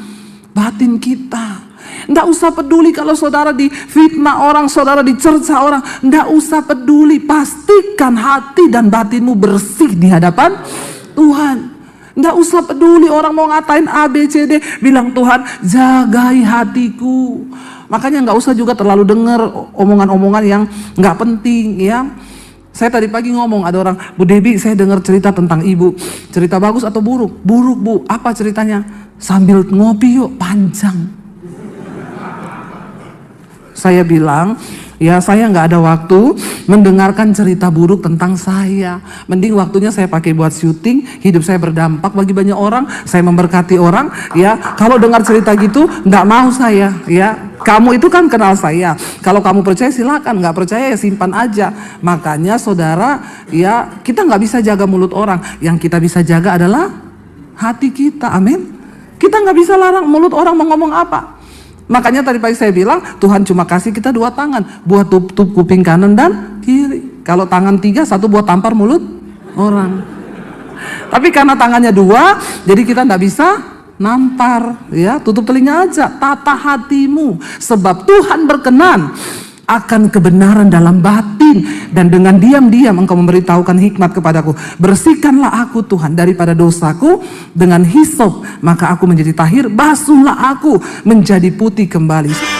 batin kita. Nggak usah peduli kalau saudara difitnah orang, saudara dicerca orang, nggak usah peduli. Pastikan hati dan batinmu bersih di hadapan Tuhan. Nggak usah peduli orang mau ngatain A, B, C, D. Bilang, Tuhan jagai hatiku. Makanya nggak usah juga terlalu dengar omongan-omongan yang nggak penting ya. Saya tadi pagi ngomong, ada orang, Bu Debbie saya dengar cerita tentang ibu. Cerita bagus atau buruk? Buruk Bu, apa ceritanya? Sambil ngopi yuk, panjang. Saya bilang, ya saya nggak ada waktu mendengarkan cerita buruk tentang saya. Mending waktunya saya pakai buat syuting, hidup saya berdampak bagi banyak orang, saya memberkati orang. Ya, kalau dengar cerita gitu, nggak mau saya. Ya, kamu itu kan kenal saya. Kalau kamu percaya silakan, nggak percaya ya simpan aja. Makanya saudara, ya kita nggak bisa jaga mulut orang. Yang kita bisa jaga adalah hati kita. Amin. Kita nggak bisa larang mulut orang mau ngomong apa. Makanya tadi pagi saya bilang, Tuhan cuma kasih kita 2 tangan, buat tutup kuping kanan dan kiri. Kalau tangan 3, 1 buat tampar mulut orang. Tapi karena tangannya 2, jadi kita tidak bisa nampar. Ya, tutup telinga aja, tata hatimu. Sebab Tuhan berkenan akan kebenaran dalam batin, dan dengan diam-diam engkau memberitahukan hikmat kepadaku. Bersihkanlah aku Tuhan daripada dosaku dengan hisop, maka aku menjadi tahir. Basuhlah aku menjadi putih kembali.